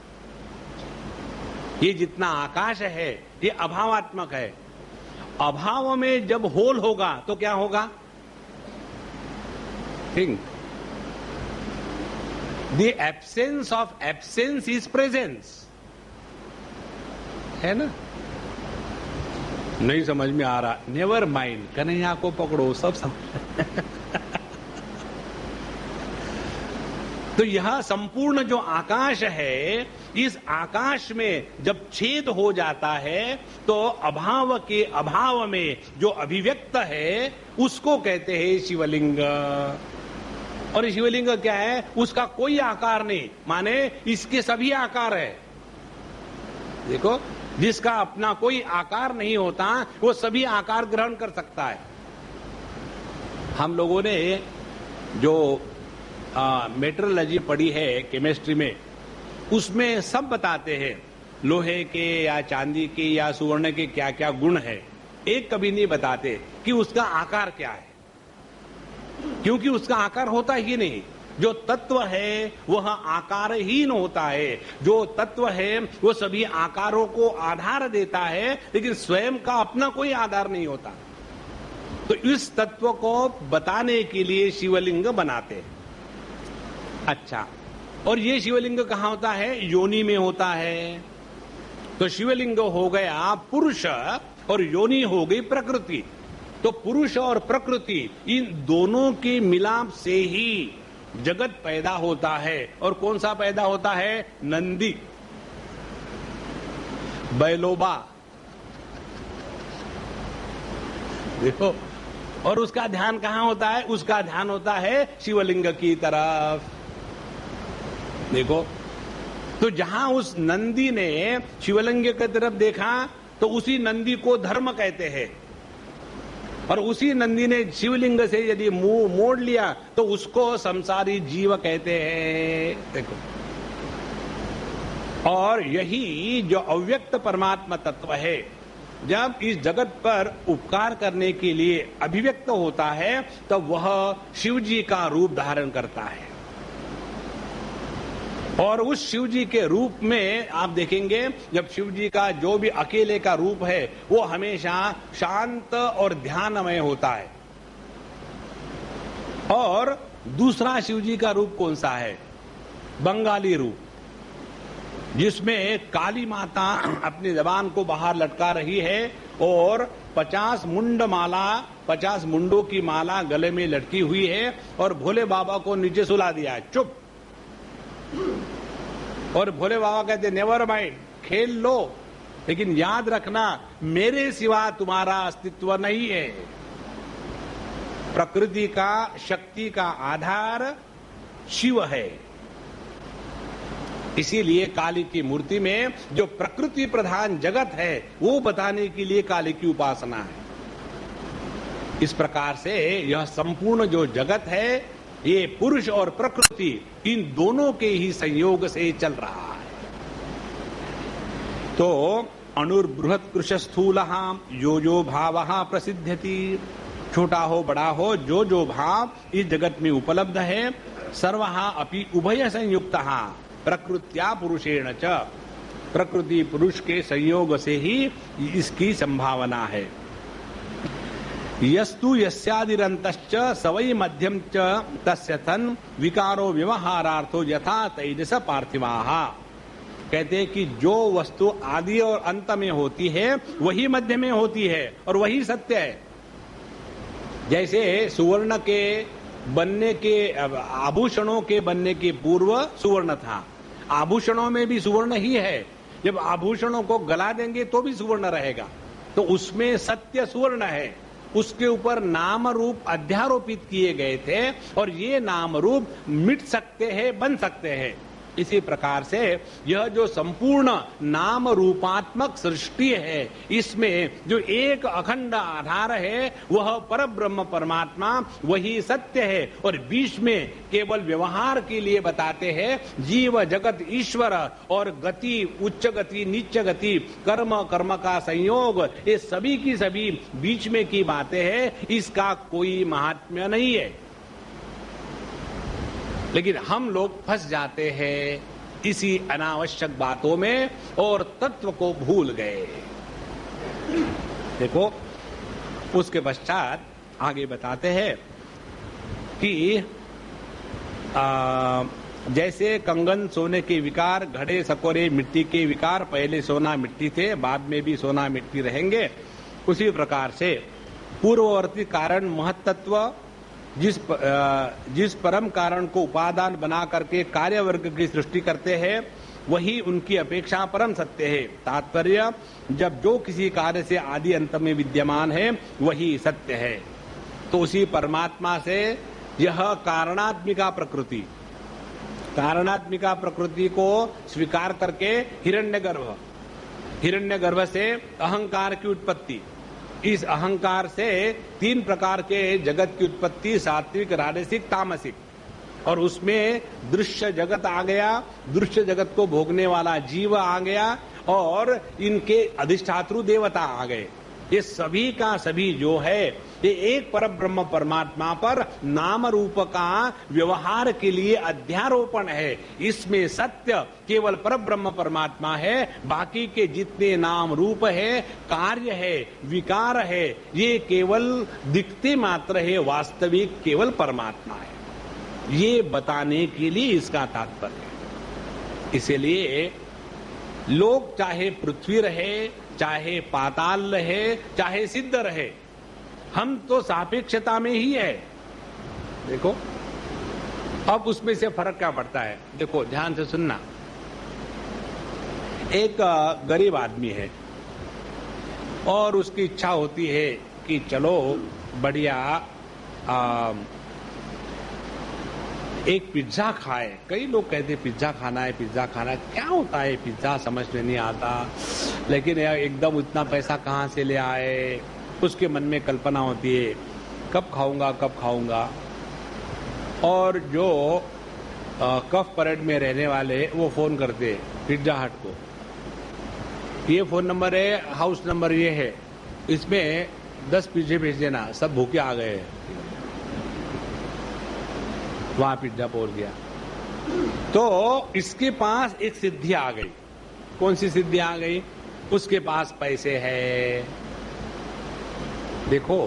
ये जितना आकाश है ये अभावात्मक है। अभाव में जब होल होगा तो क्या होगा? Think. The absence of absence is presence, है ना? नहीं समझ में आ रहा, नेवर माइंड, कन्हैया को पकड़ो, सब समझ। तो यह संपूर्ण जो आकाश है, इस आकाश में जब छेद हो जाता है तो अभाव के अभाव में जो अभिव्यक्त है उसको कहते हैं शिवलिंग। और शिवलिंग क्या है? उसका कोई आकार नहीं, माने इसके सभी आकार है। देखो, जिसका अपना कोई आकार नहीं होता वो सभी आकार ग्रहण कर सकता है। हम लोगों ने जो मेट्रोलॉजी पढ़ी है केमिस्ट्री में, उसमें सब बताते हैं लोहे के या चांदी के या सुवर्ण के क्या क्या गुण है। एक कभी नहीं बताते कि उसका आकार क्या है, क्योंकि उसका आकार होता ही नहीं। जो तत्व है वह आकारहीन होता है। जो तत्व है वो सभी आकारों को आधार देता है, लेकिन स्वयं का अपना कोई आधार नहीं होता। तो इस तत्व को बताने के लिए शिवलिंग बनाते हैं। अच्छा, और ये शिवलिंग कहाँ होता है? योनि में होता है। तो शिवलिंग हो गया पुरुष और योनि हो गई प्रकृति। तो पुरुष और प्रकृति, इन दोनों के मिलाप से ही जगत पैदा होता है। और कौन सा पैदा होता है? नंदी, बैलोबा। देखो, और उसका ध्यान कहाँ होता है? उसका ध्यान होता है शिवलिंग की तरफ। देखो, तो जहां उस नंदी ने शिवलिंग की तरफ देखा तो उसी नंदी को धर्म कहते हैं, और उसी नंदी ने शिवलिंग से यदि मुंह मोड़ लिया तो उसको संसारी जीव कहते हैं। देखो, और यही जो अव्यक्त परमात्मा तत्व है, जब इस जगत पर उपकार करने के लिए अभिव्यक्त होता है तब वह शिव जी का रूप धारण करता है। और उस शिव जी के रूप में आप देखेंगे, जब शिव जी का जो भी अकेले का रूप है वो हमेशा शांत और ध्यानमय होता है। और दूसरा शिव जी का रूप कौन सा है? बंगाली रूप, जिसमें काली माता अपनी जबान को बाहर लटका रही है और 50 मुंड माला, 50 मुंडों की माला गले में लटकी हुई है, और भोले बाबा को नीचे सुला दिया है, चुप। और भोले बाबा कहते नेवर माइंड, खेल लो, लेकिन याद रखना मेरे सिवा तुम्हारा अस्तित्व नहीं है। प्रकृति का, शक्ति का आधार शिव है। इसीलिए काली की मूर्ति में जो प्रकृति प्रधान जगत है वो बताने के लिए काली की उपासना है। इस प्रकार से यह संपूर्ण जो जगत है, ये पुरुष और प्रकृति, इन दोनों के ही संयोग से चल रहा है। तो अणुर्बृहत कृश स्थूल यो जो भाव प्रसिद्ध्यति, छोटा हो बड़ा हो, जो जो भाव इस जगत में उपलब्ध है, सर्वहा अपि उभय संयुक्त प्रकृत्या पुरुषेण च, प्रकृति पुरुष के संयोग से ही इसकी संभावना है। यस्तु यस्यादिरंतश्च सवै मध्यम च तस्य तन विकारो व्यवहारार्थो यथा तेजस पार्थिवाः। कहते हैं कि जो वस्तु आदि और अंत में होती है वही मध्य में होती है और वही सत्य है। जैसे सुवर्ण के बनने के, आभूषणों के बनने के पूर्व सुवर्ण था, आभूषणों में भी सुवर्ण ही है। जब आभूषणों को गला देंगे तो भी सुवर्ण रहेगा, तो उसमें सत्य सुवर्ण है। उसके ऊपर नाम रूप अध्यारोपित किए गए थे, और ये नाम रूप मिट सकते हैं, बन सकते हैं। इसी प्रकार से यह जो संपूर्ण नाम रूपात्मक सृष्टि है, इसमें जो एक अखंड आधार है वह परब्रह्म परमात्मा, वही सत्य है। और बीच में केवल व्यवहार के लिए बताते हैं जीव जगत ईश्वर, और गति उच्च गति नीच गति, कर्म कर्म का संयोग, ये सभी की सभी बीच में की बातें हैं। इसका कोई महात्म्य नहीं है। लेकिन हम लोग फंस जाते हैं इसी अनावश्यक बातों में और तत्व को भूल गए। देखो, उसके पश्चात आगे बताते हैं कि जैसे कंगन सोने के विकार, घड़े सकोरे मिट्टी के विकार, पहले सोना मिट्टी थे, बाद में भी सोना मिट्टी रहेंगे, उसी प्रकार से पूर्ववर्ती कारण महत्त्व जिस परम कारण को उपादान बना करके कार्य वर्ग की सृष्टि करते हैं, वही उनकी अपेक्षा परम सत्य है। तात्पर्य, जब जो किसी कार्य से आदि अंत में विद्यमान है वही सत्य है। तो उसी परमात्मा से यह कारणात्मिका प्रकृति को स्वीकार करके हिरण्यगर्भ से अहंकार की उत्पत्ति, इस अहंकार से 3 प्रकार के जगत की उत्पत्ति, सात्विक, राजसिक, तामसिक, और उसमें दृश्य जगत आ गया, दृश्य जगत को भोगने वाला जीव आ गया और इनके अधिष्ठातृ देवता आ गए। ये सभी का सभी जो है ये एक पर ब्रह्म परमात्मा पर नाम रूप का व्यवहार के लिए अध्यारोपण है। इसमें सत्य केवल पर ब्रह्म परमात्मा है, बाकी के जितने नाम रूप है, कार्य है, विकार है, ये केवल दिखते मात्र है, वास्तविक केवल परमात्मा है। ये बताने के लिए इसका तात्पर्य। इसलिए लोग चाहे पृथ्वी रहे, चाहे पाताल रहे, चाहे सिद्ध रहे, हम तो सापेक्षता में ही है। देखो, अब उसमें से फर्क क्या पड़ता है? देखो, ध्यान से सुनना। एक गरीब आदमी है और उसकी इच्छा होती है कि चलो बढ़िया एक पिज्जा खाए। कई लोग कहते हैं पिज्जा खाना है, पिज्जा खाना है। क्या होता है पिज्जा, समझ में नहीं आता। लेकिन यार एकदम उतना पैसा कहाँ से ले आए, उसके मन में कल्पना होती है कब खाऊंगा। और जो कफ परेड में रहने वाले वो फोन करते हैं पिज्जा हट को, ये फोन नंबर है, हाउस नंबर ये है, इसमें 10 पिज्जे भेज देना, सब भूखे आ गए। वहां पिज्जा पहुंच गया। तो इसके पास एक सिद्धि आ गई। कौन सी सिद्धि आ गई? उसके पास पैसे है। देखो,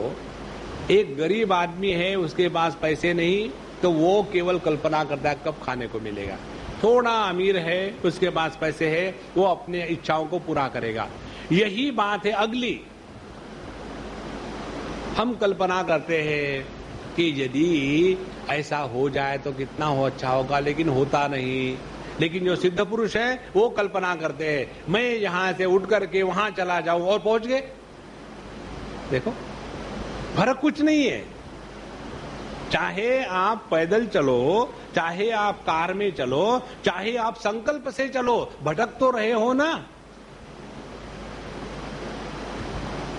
एक गरीब आदमी है, उसके पास पैसे नहीं, तो वो केवल कल्पना करता है कब खाने को मिलेगा। थोड़ा अमीर है, उसके पास पैसे है, वो अपने इच्छाओं को पूरा करेगा। यही बात है अगली। हम कल्पना करते हैं कि यदि ऐसा हो जाए तो कितना हो अच्छा होगा, लेकिन होता नहीं। लेकिन जो सिद्ध पुरुष है वो कल्पना करते हैं, मैं यहां से उठ करके वहां चला जाऊं और पहुंच गए। देखो, फर्क कुछ नहीं है। चाहे आप पैदल चलो, चाहे आप कार में चलो, चाहे आप संकल्प से चलो, भटक तो रहे हो ना।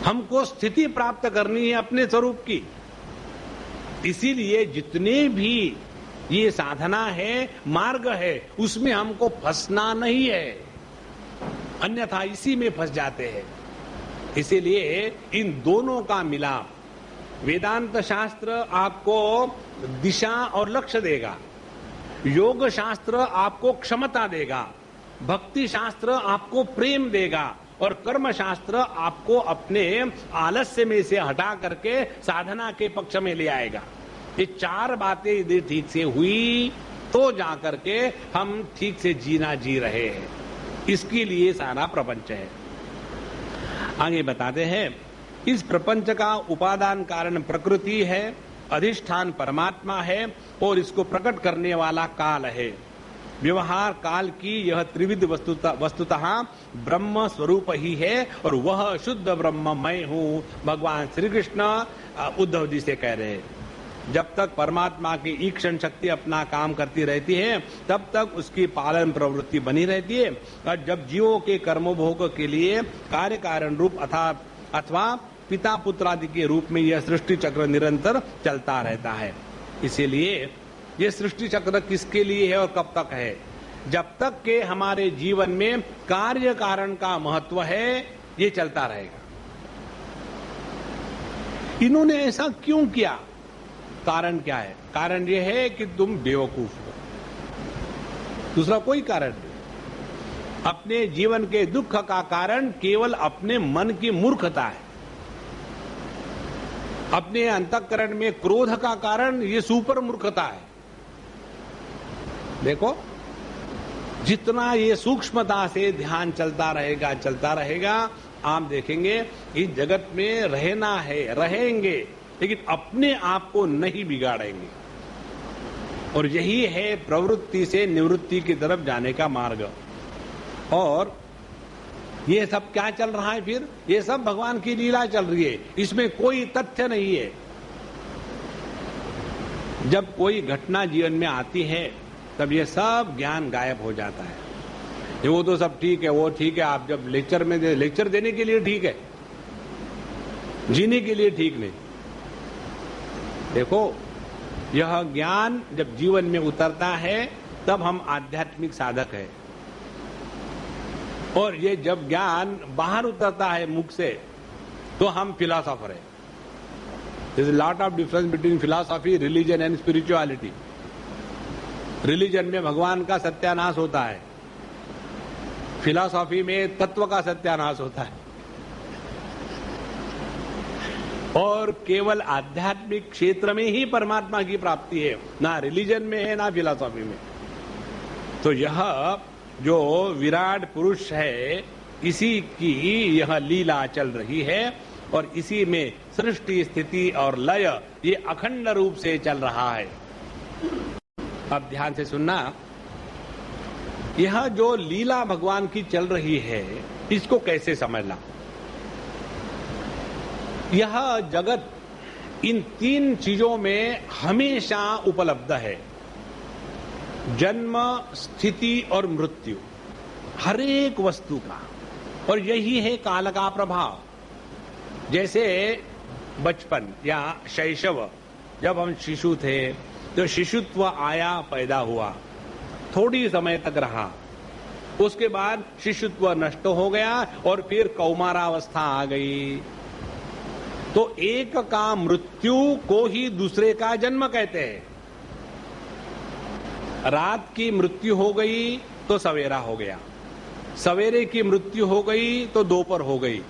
हमको स्थिति प्राप्त करनी है अपने स्वरूप की। इसीलिए जितने भी ये साधना है, मार्ग है, उसमें हमको फंसना नहीं है, अन्यथा इसी में फंस जाते हैं। इसीलिए इन दोनों का मिलाप, वेदांत शास्त्र आपको दिशा और लक्ष्य देगा, योग शास्त्र आपको क्षमता देगा, भक्ति शास्त्र आपको प्रेम देगा, और कर्म शास्त्र आपको अपने आलस्य में से हटा करके साधना के पक्ष में ले आएगा। ये 4 बातें यदि ठीक से हुई तो जाकर के हम ठीक से जीना जी रहे हैं। इसके लिए सारा प्रपंच है। आगे बताते हैं, इस प्रपंच का उपादान कारण प्रकृति है, अधिष्ठान परमात्मा है और इसको प्रकट करने वाला काल है। व्यवहार काल की यह त्रिविध वस्तुतः ब्रह्म स्वरूप ही है और वह शुद्ध ब्रह्म मैं हूँ। भगवान श्री कृष्ण उद्धव जी से कह रहे हैं। जब तक परमात्मा की ईक्षण शक्ति अपना काम करती रहती है, तब तक उसकी पालन प्रवृत्ति बनी रहती है। और जब जीवों के कर्मभोग के लिए कार्य कारण रूप अथवा पिता पुत्र आदि के रूप में यह सृष्टि चक्र निरंतर चलता रहता है। इसीलिए ये सृष्टि चक्र किसके लिए है और कब तक है? जब तक के हमारे जीवन में कार्य कारण का महत्व है, ये चलता रहेगा। इन्होंने ऐसा क्यों किया? कारण क्या है? कारण ये है कि तुम बेवकूफ हो। दूसरा कोई कारण नहीं। अपने जीवन के दुख का कारण केवल अपने मन की मूर्खता है। अपने अंतःकरण में क्रोध का कारण ये सुपर मूर्खता है। देखो, जितना ये सूक्ष्मता से ध्यान चलता रहेगा, आप देखेंगे इस जगत में रहना है, रहेंगे, लेकिन अपने आप को नहीं बिगाड़ेंगे। और यही है प्रवृत्ति से निवृत्ति की तरफ जाने का मार्ग। और ये सब क्या चल रहा है फिर? ये सब भगवान की लीला चल रही है, इसमें कोई तथ्य नहीं है। जब कोई घटना जीवन में आती है तब ये सब ज्ञान गायब हो जाता है। वो तो सब ठीक है, वो ठीक है, आप जब लेक्चर देने के लिए ठीक है, जीने के लिए ठीक नहीं। देखो, यह ज्ञान जब जीवन में उतरता है तब हम आध्यात्मिक साधक है। और ये जब ज्ञान बाहर उतरता है मुख से तो हम फिलॉसफर है। There is a lot of difference between philosophy, religion and spirituality. Religion में भगवान का सत्यानाश होता है, फिलॉसफी में तत्व का सत्यानाश होता है। और केवल आध्यात्मिक क्षेत्र में ही परमात्मा की प्राप्ति है, ना रिलीजन में है ना फिलॉसफी में। तो यह जो विराट पुरुष है, इसी की यह लीला चल रही है और इसी में सृष्टि, स्थिति और लय ये अखंड रूप से चल रहा है। अब ध्यान से सुनना, यह जो लीला भगवान की चल रही है, इसको कैसे समझना? यह जगत इन तीन चीजों में हमेशा उपलब्ध है, जन्म, स्थिति और मृत्यु, हर एक वस्तु का। और यही है काल का प्रभाव। जैसे बचपन या शैशव, जब हम शिशु थे तो शिशुत्व आया, पैदा हुआ, थोड़ी समय तक रहा, उसके बाद शिशुत्व नष्ट हो गया और फिर कौमारावस्था आ गई। तो एक का मृत्यु को ही दूसरे का जन्म कहते हैं। रात की मृत्यु हो गई तो सवेरा हो गया, सवेरे की मृत्यु हो गई तो दोपहर हो गई,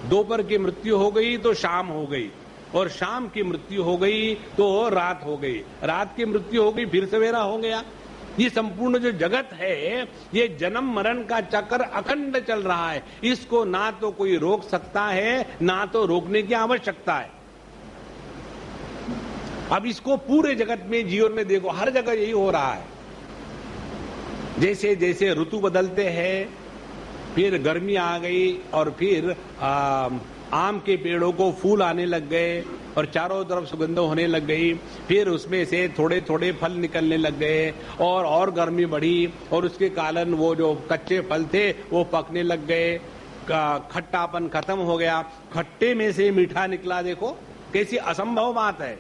दोपहर की मृत्यु हो गई तो शाम हो गई, और शाम की मृत्यु हो गई तो रात हो गई, रात की मृत्यु हो गई फिर सवेरा हो गया। ये संपूर्ण जो जगत है, ये जन्म मरण का चक्र अखंड चल रहा है। इसको ना तो कोई रोक सकता है, ना तो रोकने की आवश्यकता है। अब इसको पूरे जगत में, जीवन में देखो, हर जगह यही हो रहा है। जैसे जैसे ऋतु बदलते हैं, फिर गर्मी आ गई और फिर आम के पेड़ों को फूल आने लग गए और चारों तरफ सुगंध होने लग गई, फिर उसमें से थोड़े थोड़े फल निकलने लग गए और गर्मी बढ़ी और उसके कारण वो जो कच्चे फल थे वो पकने लग गए, खट्टापन खत्म हो गया, खट्टे में से मीठा निकला। देखो कैसी असंभव बात है।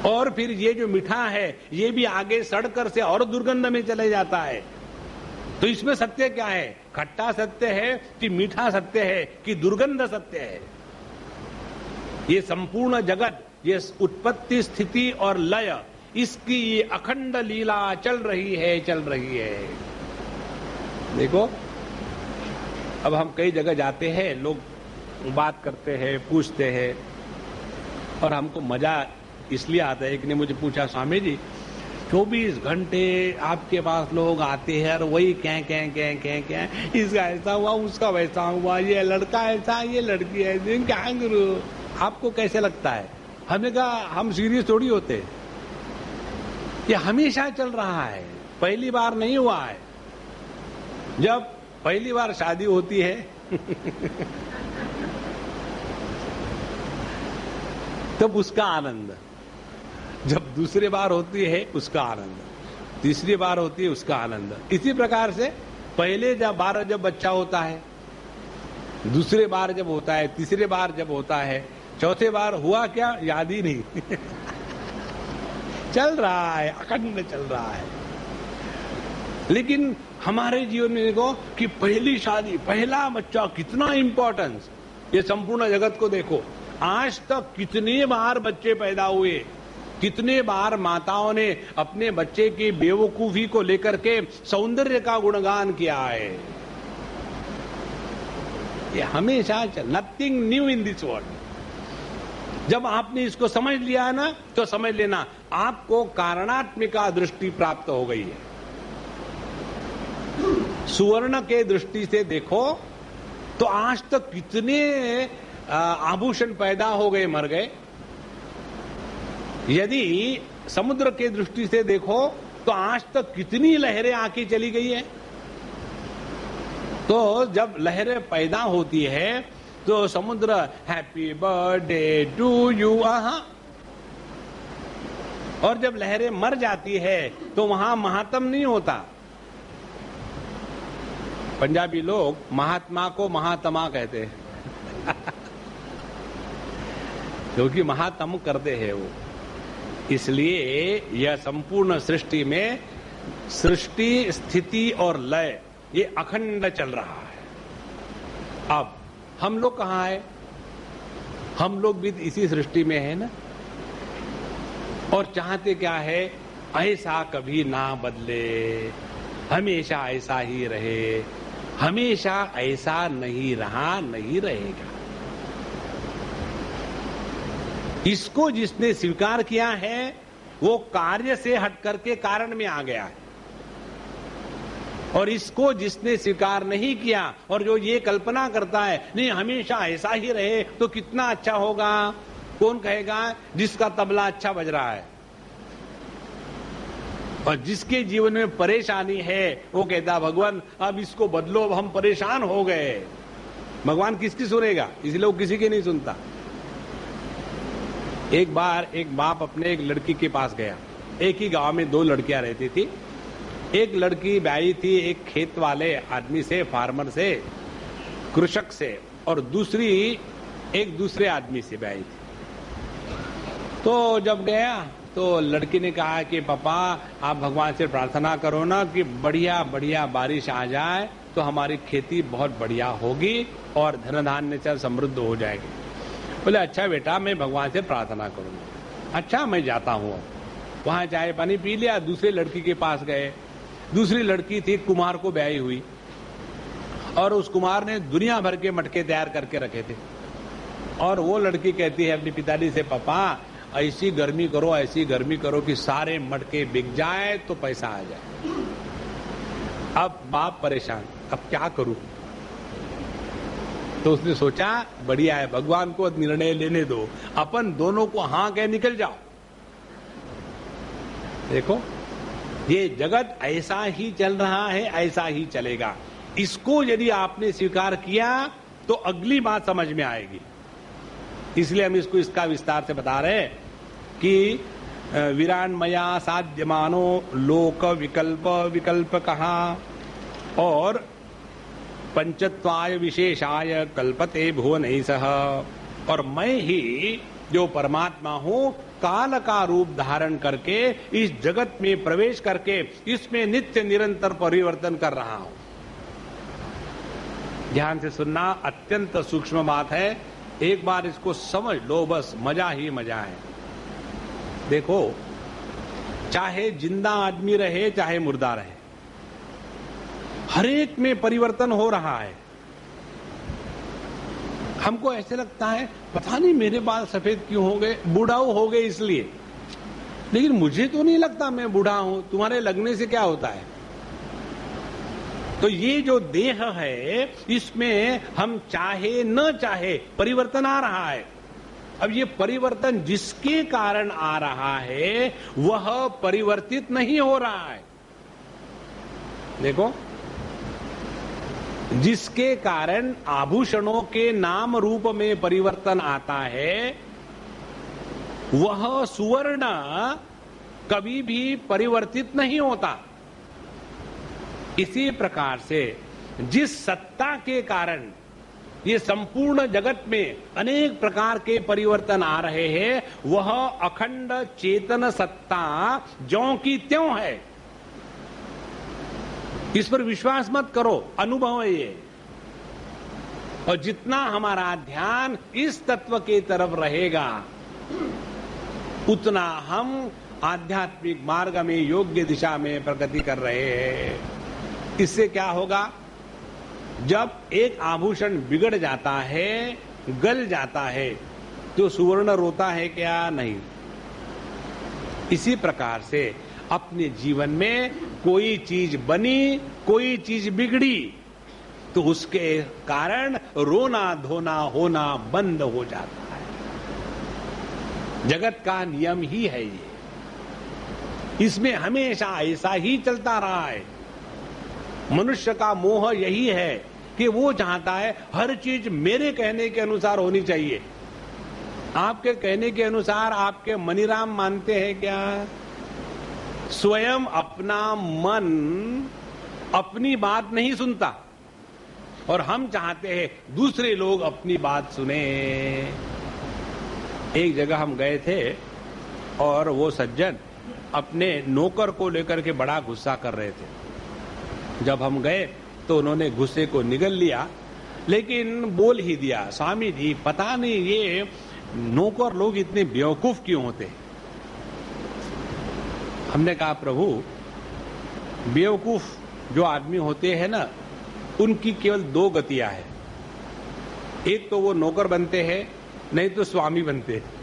और फिर ये जो मीठा है ये भी आगे सड़कर से और दुर्गंध में चले जाता है। तो इसमें सत्य क्या है? खट्टा सत्य है कि मीठा सत्य है कि दुर्गंध सत्य है? ये संपूर्ण जगत, ये उत्पत्ति, स्थिति और लय, इसकी ये अखंड लीला चल रही है, चल रही है। देखो, अब हम कई जगह जाते हैं, लोग बात करते हैं, पूछते हैं, और हमको मजा इसलिए आता है। एक ने मुझे पूछा, स्वामी जी 24 घंटे आपके पास लोग आते हैं और वही क्या, इसका ऐसा हुआ, उसका वैसा हुआ, ये लड़का ऐसा, ये लड़की ऐसी, क्या गुरु आपको कैसे लगता है? हमने कहा हम सीरियस थोड़ी होते, ये हमेशा चल रहा है, पहली बार नहीं हुआ है। जब पहली बार शादी होती है तब उसका आनंद, जब दूसरी बार होती है उसका आनंद, तीसरी बार होती है उसका आनंद। इसी प्रकार से पहले बार जब बच्चा होता है, दूसरे बार जब होता है, तीसरे बार जब होता है, चौथे बार हुआ क्या याद ही नहीं चल रहा है, अखंड चल रहा है। लेकिन हमारे जीवन में देखो कि पहली शादी, पहला बच्चा, कितना इंपॉर्टेंस। ये संपूर्ण जगत को देखो, आज तक कितनी बार बच्चे पैदा हुए, कितने बार माताओं ने अपने बच्चे की बेवकूफी को लेकर के सौंदर्य का गुणगान किया है। ये हमेशा nothing new in this world. जब आपने इसको समझ लिया है ना, तो समझ लेना आपको कारणात्मिका दृष्टि प्राप्त हो गई है। सुवर्ण के दृष्टि से देखो तो आज तक कितने आभूषण पैदा हो गए, मर गए। यदि समुद्र के दृष्टि से देखो तो आज तक कितनी लहरें आके चली गई है। तो जब लहरें पैदा होती है तो समुद्र हैप्पी बर्थडे टू यू और जब लहरें मर जाती है तो वहां महात्म नहीं होता। पंजाबी लोग महात्मा को महात्मा कहते हैं क्योंकि महात्म करते हैं वो। इसलिए यह संपूर्ण सृष्टि में सृष्टि, स्थिति और लय ये अखंड चल रहा है। अब हम लोग कहां है? हम लोग भी इसी सृष्टि में है ना। और चाहते क्या है? ऐसा कभी ना बदले, हमेशा ऐसा ही रहे। हमेशा ऐसा नहीं रहा, नहीं रहेगा। इसको जिसने स्वीकार किया है वो कार्य से हट करके कारण में आ गया है। और इसको जिसने स्वीकार नहीं किया और जो ये कल्पना करता है नहीं हमेशा ऐसा ही रहे तो कितना अच्छा होगा। कौन कहेगा? जिसका तबला अच्छा बज रहा है और जिसके जीवन में परेशानी है वो कहता भगवान अब इसको बदलो, अब हम परेशान हो गए। भगवान किसकी सुनेगा? इसलिए वो किसी की नहीं सुनता। एक बार एक बाप अपने एक लड़की के पास गया। एक ही गांव में दो लड़कियां रहती थी। एक लड़की ब्याही थी एक खेत वाले आदमी से, फार्मर से, कृषक से, और दूसरी एक दूसरे आदमी से ब्याही थी। तो जब गया तो लड़की ने कहा कि पापा आप भगवान से प्रार्थना करो ना कि बढ़िया बढ़िया बारिश आ जाए तो हमारी खेती बहुत बढ़िया होगी और धन धान्य से समृद्ध हो जाएगी। बोले अच्छा बेटा मैं भगवान से प्रार्थना करूंगा। अच्छा मैं जाता हूं। वहां चाय पानी पी लिया। दूसरे लड़की के पास गए। दूसरी लड़की थी कुमार को ब्याही हुई और उस कुमार ने दुनिया भर के मटके तैयार करके रखे थे। और वो लड़की कहती है अपने पिताजी से पापा ऐसी गर्मी करो कि सारे मटके बिक जाए तो पैसा आ जाए। अब बाप परेशान, अब क्या करूं? तो उसने सोचा बढ़िया है, भगवान को निर्णय लेने दो, अपन दोनों को हाँ कह निकल जाओ। देखो ये जगत ऐसा ही चल रहा है, ऐसा ही चलेगा। इसको यदि आपने स्वीकार किया तो अगली बात समझ में आएगी। इसलिए हम इसको इसका विस्तार से बता रहे हैं कि विराणमया साध्यमानो लोक विकल्प कहा और पंचत्वाय विशेषाय कल्पते भुवनैसह। और मैं ही जो परमात्मा हूं काल का रूप धारण करके इस जगत में प्रवेश करके इसमें नित्य निरंतर परिवर्तन कर रहा हूं। ध्यान से सुनना, अत्यंत सूक्ष्म बात है। एक बार इसको समझ लो, बस मजा ही मजा है। देखो चाहे जिंदा आदमी रहे चाहे मुर्दा रहे, हर एक में परिवर्तन हो रहा है। हमको ऐसे लगता है पता नहीं मेरे बाल सफेद क्यों हो गए, बूढ़ाऊ हो गए इसलिए। लेकिन मुझे तो नहीं लगता मैं बूढ़ा हूं, तुम्हारे लगने से क्या होता है? तो ये जो देह है इसमें हम चाहे न चाहे परिवर्तन आ रहा है। अब ये परिवर्तन जिसके कारण आ रहा है वह परिवर्तित नहीं हो रहा है। देखो जिसके कारण आभूषणों के नाम रूप में परिवर्तन आता है वह सुवर्ण कभी भी परिवर्तित नहीं होता। इसी प्रकार से जिस सत्ता के कारण ये संपूर्ण जगत में अनेक प्रकार के परिवर्तन आ रहे हैं वह अखंड चेतन सत्ता ज्यों की त्यों है। इस पर विश्वास मत करो, अनुभव है ये। और जितना हमारा ध्यान इस तत्व की तरफ रहेगा उतना हम आध्यात्मिक मार्ग में, योग्य दिशा में प्रगति कर रहे हैं। इससे क्या होगा? जब एक आभूषण बिगड़ जाता है, गल जाता है, तो सुवर्ण रोता है क्या? नहीं। इसी प्रकार से अपने जीवन में कोई चीज बनी, कोई चीज बिगड़ी, तो उसके कारण रोना धोना होना बंद हो जाता है। जगत का नियम ही है ये। इसमें हमेशा ऐसा ही चलता रहा है। मनुष्य का मोह यही है कि वो चाहता है हर चीज मेरे कहने के अनुसार होनी चाहिए। आपके कहने के अनुसार आपके मनीराम मानते हैं क्या? स्वयं अपना मन अपनी बात नहीं सुनता, और हम चाहते हैं दूसरे लोग अपनी बात सुने। एक जगह हम गए थे और वो सज्जन अपने नौकर को लेकर के बड़ा गुस्सा कर रहे थे। जब हम गए तो उन्होंने गुस्से को निगल लिया, लेकिन बोल ही दिया, स्वामी जी पता नहीं ये नौकर लोग इतने बेवकूफ क्यों होते हैं। हमने कहा प्रभु, बेवकूफ जो आदमी होते हैं ना, उनकी केवल दो गतियां हैं। एक तो वो नौकर बनते हैं, नहीं तो स्वामी बनते हैं।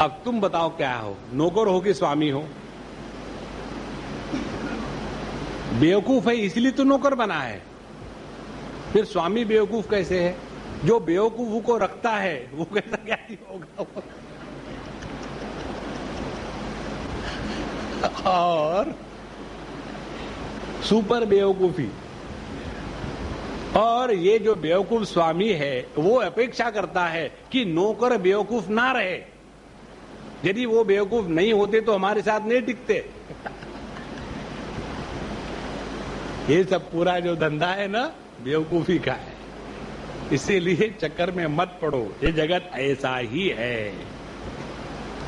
अब तुम बताओ क्या हो, नौकर हो कि स्वामी हो? बेवकूफ है इसलिए तो नौकर बना है, फिर स्वामी बेवकूफ कैसे है? जो बेवकूफ को रखता है वो कैसा क्या होगा? और सुपर बेवकूफी। और ये जो बेवकूफ स्वामी है वो अपेक्षा करता है कि नौकर बेवकूफ ना रहे। यदि वो बेवकूफ नहीं होते तो हमारे साथ नहीं टिकते। ये सब पूरा जो धंधा है ना, बेवकूफी का है। इसीलिए चक्कर में मत पड़ो, ये जगत ऐसा ही है,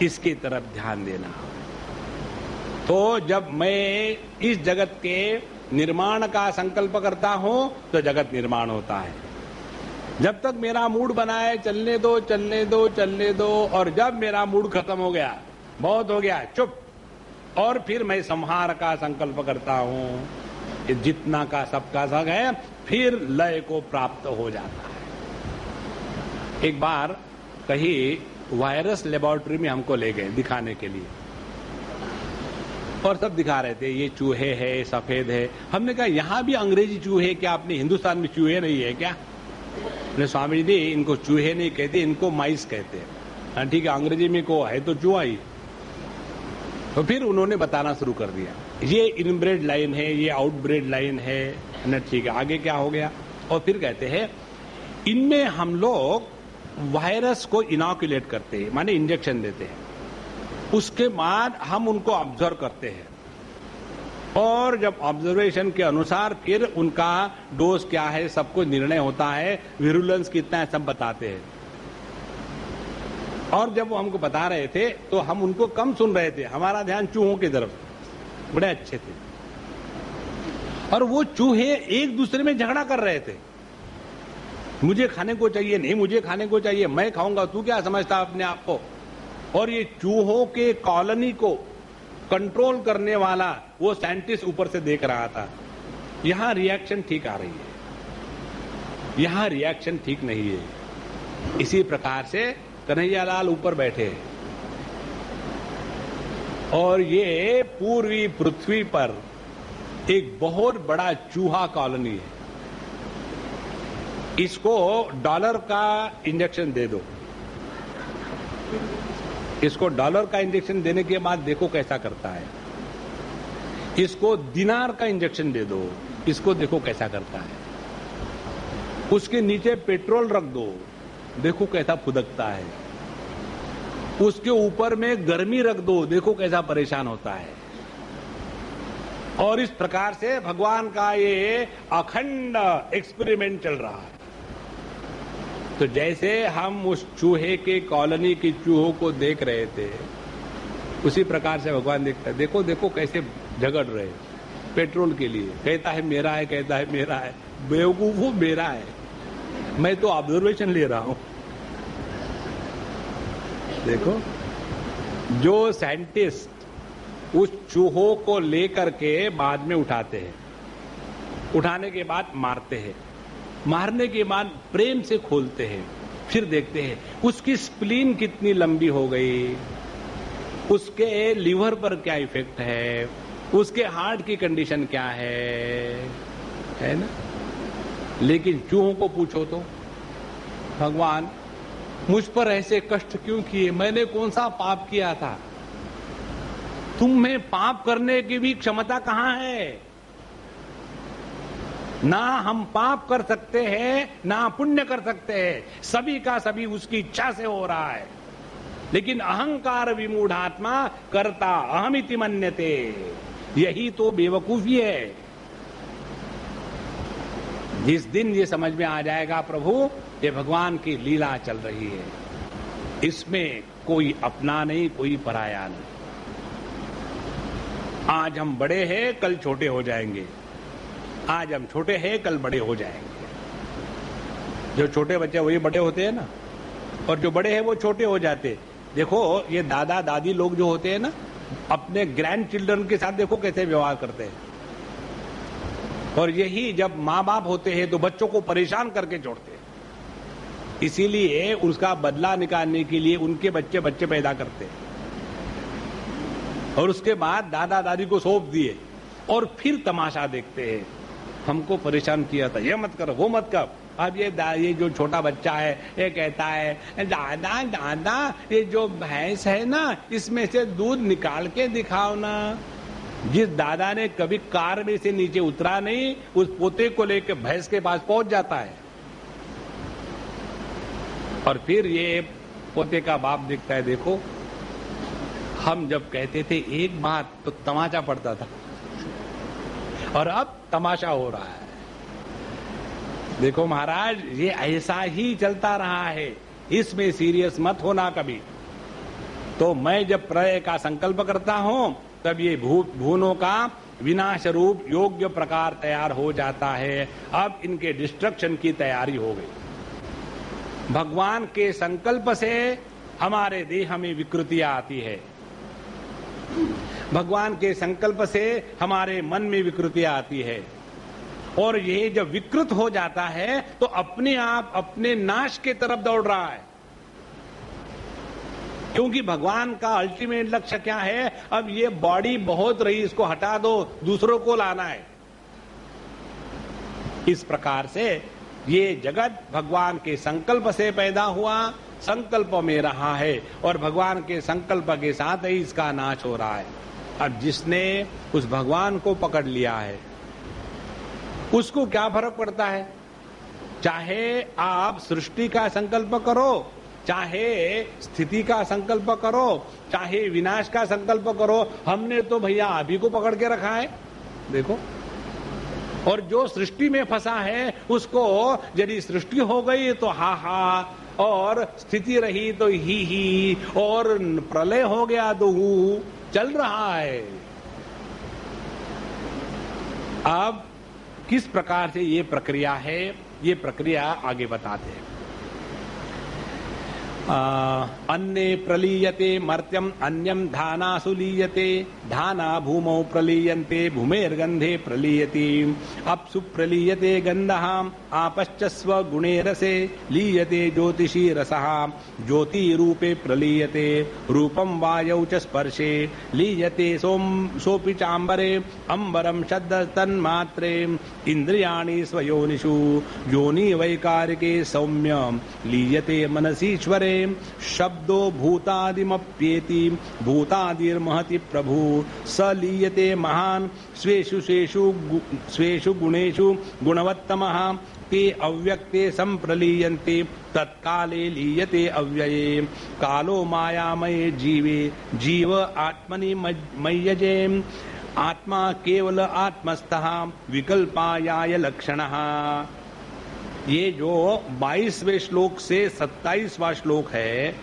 इसकी तरफ ध्यान देना। तो जब मैं इस जगत के निर्माण का संकल्प करता हूं तो जगत निर्माण होता है। जब तक मेरा मूड बना है चलने दो चलने दो चलने दो, और जब मेरा मूड खत्म हो गया, बहुत हो गया, चुप, और फिर मैं संहार का संकल्प करता हूं, कि जितना का सबका सब है, फिर लय को प्राप्त हो जाता है। एक बार कहीं वायरस लेबोरेटरी में हमको ले गए दिखाने के लिए, और सब दिखा रहे थे ये चूहे है, सफेद है। हमने कहा यहां भी अंग्रेजी चूहे क्या, अपने हिंदुस्तान में चूहे नहीं है क्या? स्वामी जी इनको चूहे नहीं कहते, इनको माइस कहते हैं। ठीक है, अंग्रेजी में को है तो चूहा ही। तो फिर उन्होंने बताना शुरू कर दिया, ये इनब्रेड लाइन है, ये आउटब्रेड लाइन है ना। ठीक है, आगे क्या हो गया? और फिर कहते हैं इनमें हम लोग वायरस को इनॉक्यूलेट करते हैं, माने इंजेक्शन देते हैं। उसके बाद हम उनको ऑब्जर्व करते हैं, और जब ऑब्जर्वेशन के अनुसार फिर उनका डोज क्या है, सबको निर्णय होता है, विरुलेंस कितना है, सब बताते हैं। और जब वो हमको बता रहे थे तो हम उनको कम सुन रहे थे, हमारा ध्यान चूहों की तरफ, बड़े अच्छे थे। और वो चूहे एक दूसरे में झगड़ा कर रहे थे, मुझे खाने को चाहिए, नहीं मुझे खाने को चाहिए, मैं खाऊंगा, तू क्या समझता अपने आप को। और ये चूहों के कॉलोनी को कंट्रोल करने वाला वो साइंटिस्ट ऊपर से देख रहा था। यहां रिएक्शन ठीक आ रही है, यहां रिएक्शन ठीक नहीं है। इसी प्रकार से कन्हैयालाल ऊपर बैठे हैं, और ये पूर्वी पृथ्वी पर एक बहुत बड़ा चूहा कॉलोनी है। इसको डॉलर का इंजेक्शन दे दो, इसको डॉलर का इंजेक्शन देने के बाद देखो कैसा करता है। इसको दिनार का इंजेक्शन दे दो, इसको देखो कैसा करता है। उसके नीचे पेट्रोल रख दो, देखो कैसा फुदकता है। उसके ऊपर में गर्मी रख दो, देखो कैसा परेशान होता है। और इस प्रकार से भगवान का ये अखंड एक्सपेरिमेंट चल रहा है। तो जैसे हम उस चूहे के कॉलोनी की चूहों को देख रहे थे, उसी प्रकार से भगवान देखता है, देखो देखो कैसे झगड़ रहे पेट्रोल के लिए। कहता है मेरा है, कहता है मेरा है, बेवकूफ मेरा है, मैं तो ऑब्जर्वेशन ले रहा हूं। देखो, जो साइंटिस्ट उस चूहों को लेकर के बाद में उठाते हैं, उठाने के बाद मारते हैं, मारने के बाद प्रेम से खोलते हैं, फिर देखते हैं उसकी स्प्लीन कितनी लंबी हो गई, उसके लीवर पर क्या इफेक्ट है, उसके हार्ट की कंडीशन क्या है ना। लेकिन चूहों को पूछो तो, भगवान मुझ पर ऐसे कष्ट क्यों किए, मैंने कौन सा पाप किया था, तुम्हें पाप करने की भी क्षमता कहां है। ना हम पाप कर सकते हैं ना पुण्य कर सकते हैं, सभी का सभी उसकी इच्छा से हो रहा है। लेकिन अहंकार विमूढ़ात्मा करता अहमिति मन्यते, यही तो बेवकूफी है। जिस दिन ये समझ में आ जाएगा प्रभु ये भगवान की लीला चल रही है, इसमें कोई अपना नहीं कोई पराया नहीं। आज हम बड़े हैं कल छोटे हो जाएंगे, आज हम छोटे हैं कल बड़े हो जाएंगे। जो छोटे बच्चे वही बड़े होते हैं ना, और जो बड़े हैं वो छोटे हो जाते। देखो ये दादा दादी लोग जो होते हैं ना, अपने ग्रैंड चिल्ड्रन के साथ देखो कैसे व्यवहार करते हैं। और यही जब माँ बाप होते हैं तो बच्चों को परेशान करके छोड़ते हैं, इसीलिए उसका बदला निकालने के लिए उनके बच्चे बच्चे पैदा करते हैं, और उसके बाद दादा दादी को सौंप दिए और फिर तमाशा देखते हैं। हमको परेशान किया था, ये मत करो वो मत कर। अब ये जो छोटा बच्चा है ये कहता है दादा दादा ये जो भैंस है ना इसमें से दूध निकाल के दिखाओ ना। जिस दादा ने कभी कार में से नीचे उतरा नहीं, उस पोते को लेकर भैंस के पास पहुंच जाता है, और फिर ये पोते का बाप दिखता है, देखो हम जब कहते थे एक बात तो तमाचा पड़ता था, और अब तमाशा हो रहा है। देखो महाराज ये ऐसा ही चलता रहा है, इसमें सीरियस मत होना कभी। तो मैं जब प्रलय का संकल्प करता हूं तब ये भूनों का विनाश रूप योग्य प्रकार तैयार हो जाता है। अब इनके डिस्ट्रक्शन की तैयारी हो गई। भगवान के संकल्प से हमारे देह में विकृतियां आती है, भगवान के संकल्प से हमारे मन में विकृतियां आती है, और ये जब विकृत हो जाता है तो अपने आप अपने नाश के तरफ दौड़ रहा है। क्योंकि भगवान का अल्टीमेट लक्ष्य क्या है, अब ये बॉडी बहुत रही इसको हटा दो, दूसरों को लाना है। इस प्रकार से ये जगत भगवान के संकल्प से पैदा हुआ, संकल्प में रहा है, और भगवान के संकल्प के साथ ही इसका नाश हो रहा है। अब जिसने उस भगवान को पकड़ लिया है उसको क्या फर्क पड़ता है, चाहे आप सृष्टि का संकल्प करो, चाहे स्थिति का संकल्प करो, चाहे विनाश का संकल्प करो, हमने तो भैया अभी को पकड़ के रखा है। देखो, और जो सृष्टि में फंसा है उसको यदि सृष्टि हो गई तो हा हा, और स्थिति रही तो ही, और प्रलय हो गया तो हु, चल रहा है। अब किस प्रकार से ये प्रक्रिया है, ये प्रक्रिया आगे बताते हैं। अन्ने प्रलीयते मर्त्यम अन्यम धानासु लीयते, धाना भूमौ प्रलीयन्ते भूमेर्गंधे प्रलीयते, अप्सु प्रलीयते गंधः आपश्च स्वगुणे रसे, लीयते ज्योतिषी रसः ज्योति रूपे प्रलीयते, रूपम वायौ च स्पर्शे, लीयते सोपि चांबरे अंबरम शब्द तन्मात्रे, इंद्रियाणि स्वयोनिषु योनि वैकारिके सौम्य, लीयते मनसीश्वरे, शब्दो भूतादिमप्येति भूतादिर्महति प्रभु, स लीयते महान स्वेषु स्वेषु गुणेषु गुणवत्तमः, ते अव्यक्ते संप्रलीयन्ते तत्काले लीयते अव्यये, कालो मायामये जीवे जीव आत्मनि मय्यजे, आत्मा केवल आत्मस्थः विकल्पायाय लक्षणः। ये जो 22वें श्लोक से 27वां श्लोक है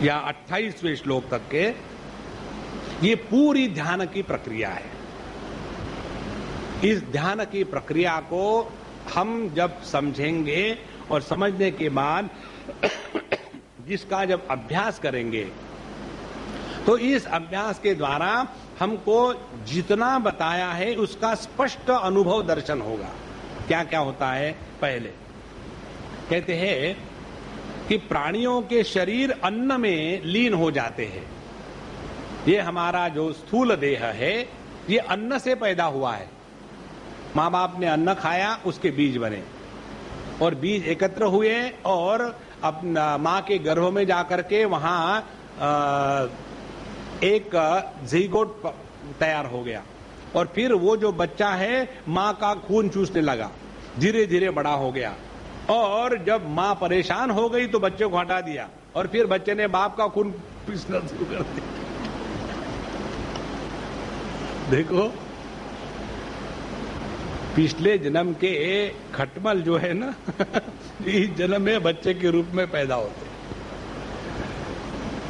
या 28वें श्लोक तक के, ये पूरी ध्यान की प्रक्रिया है। इस ध्यान की प्रक्रिया को हम जब समझेंगे और समझने के बाद जिसका जब अभ्यास करेंगे तो इस अभ्यास के द्वारा हमको जितना बताया है उसका स्पष्ट अनुभव दर्शन होगा। क्या क्या होता है? पहले कहते हैं कि प्राणियों के शरीर अन्न में लीन हो जाते हैं। ये हमारा जो स्थूल देह है ये अन्न से पैदा हुआ है। माँ बाप ने अन्न खाया, उसके बीज बने और बीज एकत्र हुए और अपना माँ के गर्भ में जाकर के वहां एक ज़ीगोट तैयार हो गया और फिर वो जो बच्चा है माँ का खून चूसने लगा, धीरे धीरे बड़ा हो गया और जब माँ परेशान हो गई तो बच्चे को हटा दिया और फिर बच्चे ने बाप का खून पीसना शुरू कर दिया। देखो, पिछले जन्म के खटमल जो है ना इस जन्म में बच्चे के रूप में पैदा होते।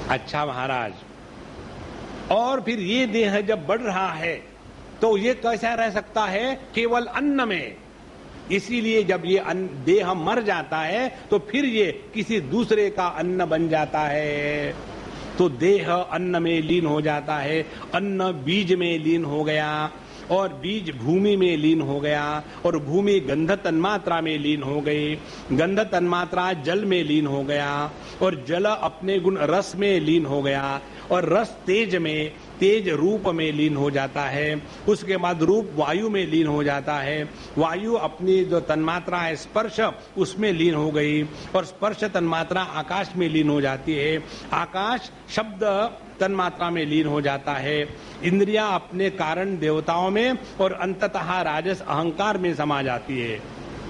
अच्छा महाराज, और फिर ये देह जब बढ़ रहा है तो ये कैसा रह सकता है? केवल अन्न में। इसीलिए जब ये देह मर जाता है तो फिर ये किसी दूसरे का अन्न बन जाता है। तो देह अन्न में लीन हो जाता है, अन्न बीज में लीन हो गया और बीज भूमि में लीन हो गया और भूमि गंध तन्मात्रा में लीन हो गई, गंध तन्मात्रा जल में लीन हो गया और जल अपने गुण रस में लीन हो गया और रस तेज में, तेज रूप में लीन हो जाता है। उसके बाद रूप वायु में लीन हो जाता है, वायु अपनी जो तन्मात्रा है स्पर्श उसमें लीन हो गई और स्पर्श तन्मात्रा आकाश में लीन हो जाती है, आकाश शब्द तन्मात्रा में लीन हो जाता है, इंद्रियां अपने कारण देवताओं में और अंततः राजस अहंकार में समा जाती है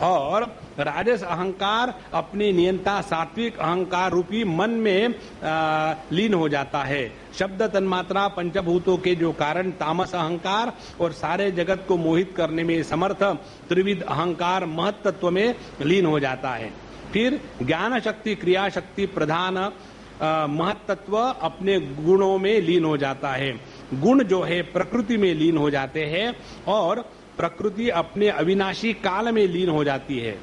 और राजस अहंकार अपने नियंता सात्विक अहंकार रूपी मन में लीन हो जाता है। शब्द तन्मात्रा पंचभूतों के जो कारण तामस अहंकार और सारे जगत को मोहित करने में समर्थ त्रिविध अहंकार महत्त्व में लीन हो जाता है। फिर ज्ञान शक्ति क्रिया शक्ति प्रधान महत्त्व अपने गुणों में लीन हो जाता है। गुण जो है प्रकृति में लीन हो जाते हैं और प्रकृति अपने अविनाशी काल में लीन हो जाती है।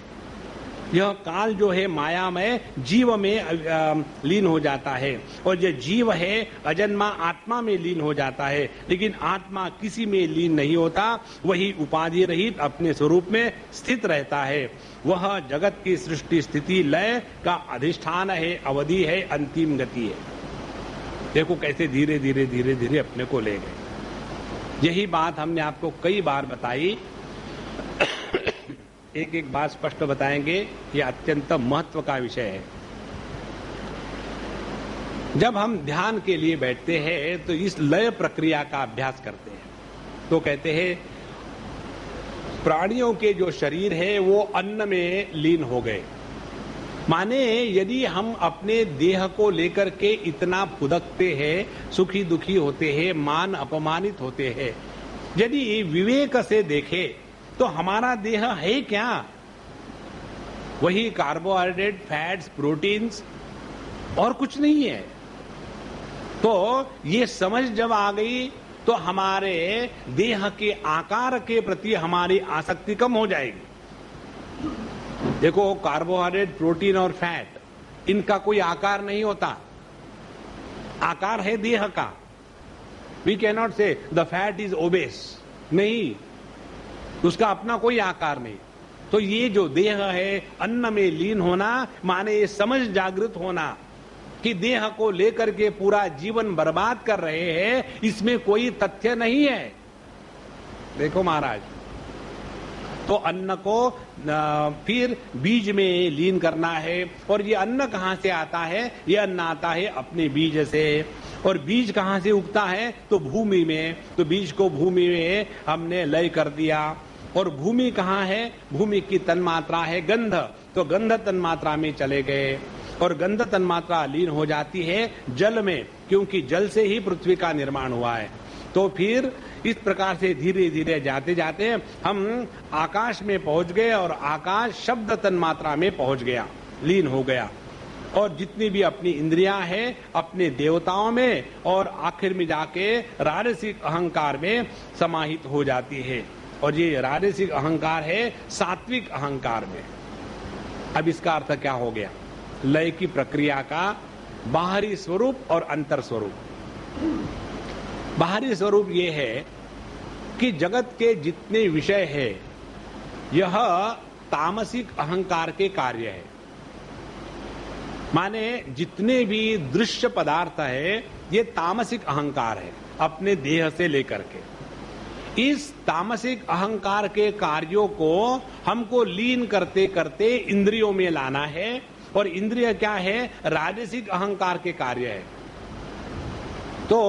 यह काल जो है मायामय जीव में लीन हो जाता है और जो जीव है अजन्मा आत्मा में लीन हो जाता है, लेकिन आत्मा किसी में लीन नहीं होता, वही उपाधि रहित अपने स्वरूप में स्थित रहता है। वह जगत की सृष्टि स्थिति लय का अधिष्ठान है, अवधि है, अंतिम गति है। देखो कैसे धीरे धीरे धीरे धीरे अपने को ले गए। यही बात हमने आपको कई बार बताई। एक एक बात स्पष्ट बताएंगे, यह अत्यंत महत्व का विषय है। जब हम ध्यान के लिए बैठते हैं तो इस लय प्रक्रिया का अभ्यास करते हैं। तो कहते हैं प्राणियों के जो शरीर है वो अन्न में लीन हो गए। माने यदि हम अपने देह को लेकर के इतना फुदकते हैं, सुखी दुखी होते हैं, मान अपमानित होते हैं, यदि विवेक से देखें तो हमारा देह है क्या? वही कार्बोहाइड्रेट, फैट्स, प्रोटीन्स और कुछ नहीं है। तो ये समझ जब आ गई तो हमारे देह के आकार के प्रति हमारी आसक्ति कम हो जाएगी। देखो कार्बोहाइड्रेट, प्रोटीन और फैट इनका कोई आकार नहीं होता, आकार है देह का। वी कैन नॉट से द फैट इज ओबेस, नहीं, उसका अपना कोई आकार नहीं। तो ये जो देह है अन्न में लीन होना माने ये समझ जागृत होना कि देह को लेकर के पूरा जीवन बर्बाद कर रहे हैं, इसमें कोई तथ्य नहीं है। देखो महाराज, तो अन्न को फिर बीज में लीन करना है और ये अन्न कहां से आता है? ये अन्न आता है अपने बीज से। और बीज कहां से उगता है? तो भूमि में। तो बीज को भूमि में हमने लय कर दिया। और भूमि कहाँ है? भूमि की तन्मात्रा है गंध, तो गंध तन्मात्रा में चले गए और गंध तन्मात्रा लीन हो जाती है जल में, क्योंकि जल से ही पृथ्वी का निर्माण हुआ है। तो फिर इस प्रकार से धीरे धीरे जाते जाते हम आकाश में पहुंच गए और आकाश शब्द तन्मात्रा में पहुंच गया, लीन हो गया। और जितनी भी अपनी इंद्रियां हैं अपने देवताओं में और आखिर में जाके राजसिक अहंकार में समाहित हो जाती है। और ये राजसिक अहंकार है सात्विक अहंकार में। अब इसका अर्थ क्या हो गया? लय की प्रक्रिया का बाहरी स्वरूप और अंतर स्वरूप। बाहरी स्वरूप ये है कि जगत के जितने विषय है यह तामसिक अहंकार के कार्य है। माने जितने भी दृश्य पदार्थ है ये तामसिक अहंकार है अपने देह से लेकर के। इस तामसिक अहंकार के कार्यों को हमको लीन करते करते इंद्रियों में लाना है, और इंद्रिय क्या है? राजसिक अहंकार के कार्य है। तो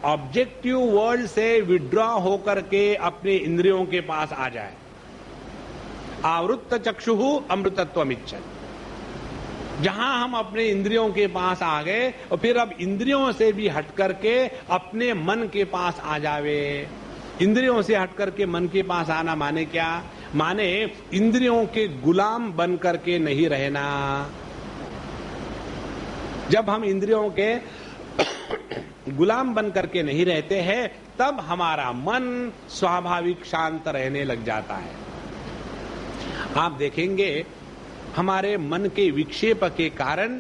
ऑब्जेक्टिव वर्ल्ड से विड्रॉ होकर के अपने इंद्रियों के पास आ जाए। आवृत्त चक्षुः अमृतत्वमिच्छति। जहां हम अपने इंद्रियों के पास आ गए और फिर अब इंद्रियों से भी हट करके अपने मन के पास आ जावे। इंद्रियों से हट करके मन के पास आना माने क्या? माने इंद्रियों के गुलाम बन करके नहीं रहना। जब हम इंद्रियों के गुलाम बन करके नहीं रहते हैं तब हमारा मन स्वाभाविक शांत रहने लग जाता है। आप देखेंगे हमारे मन के विक्षेप के कारण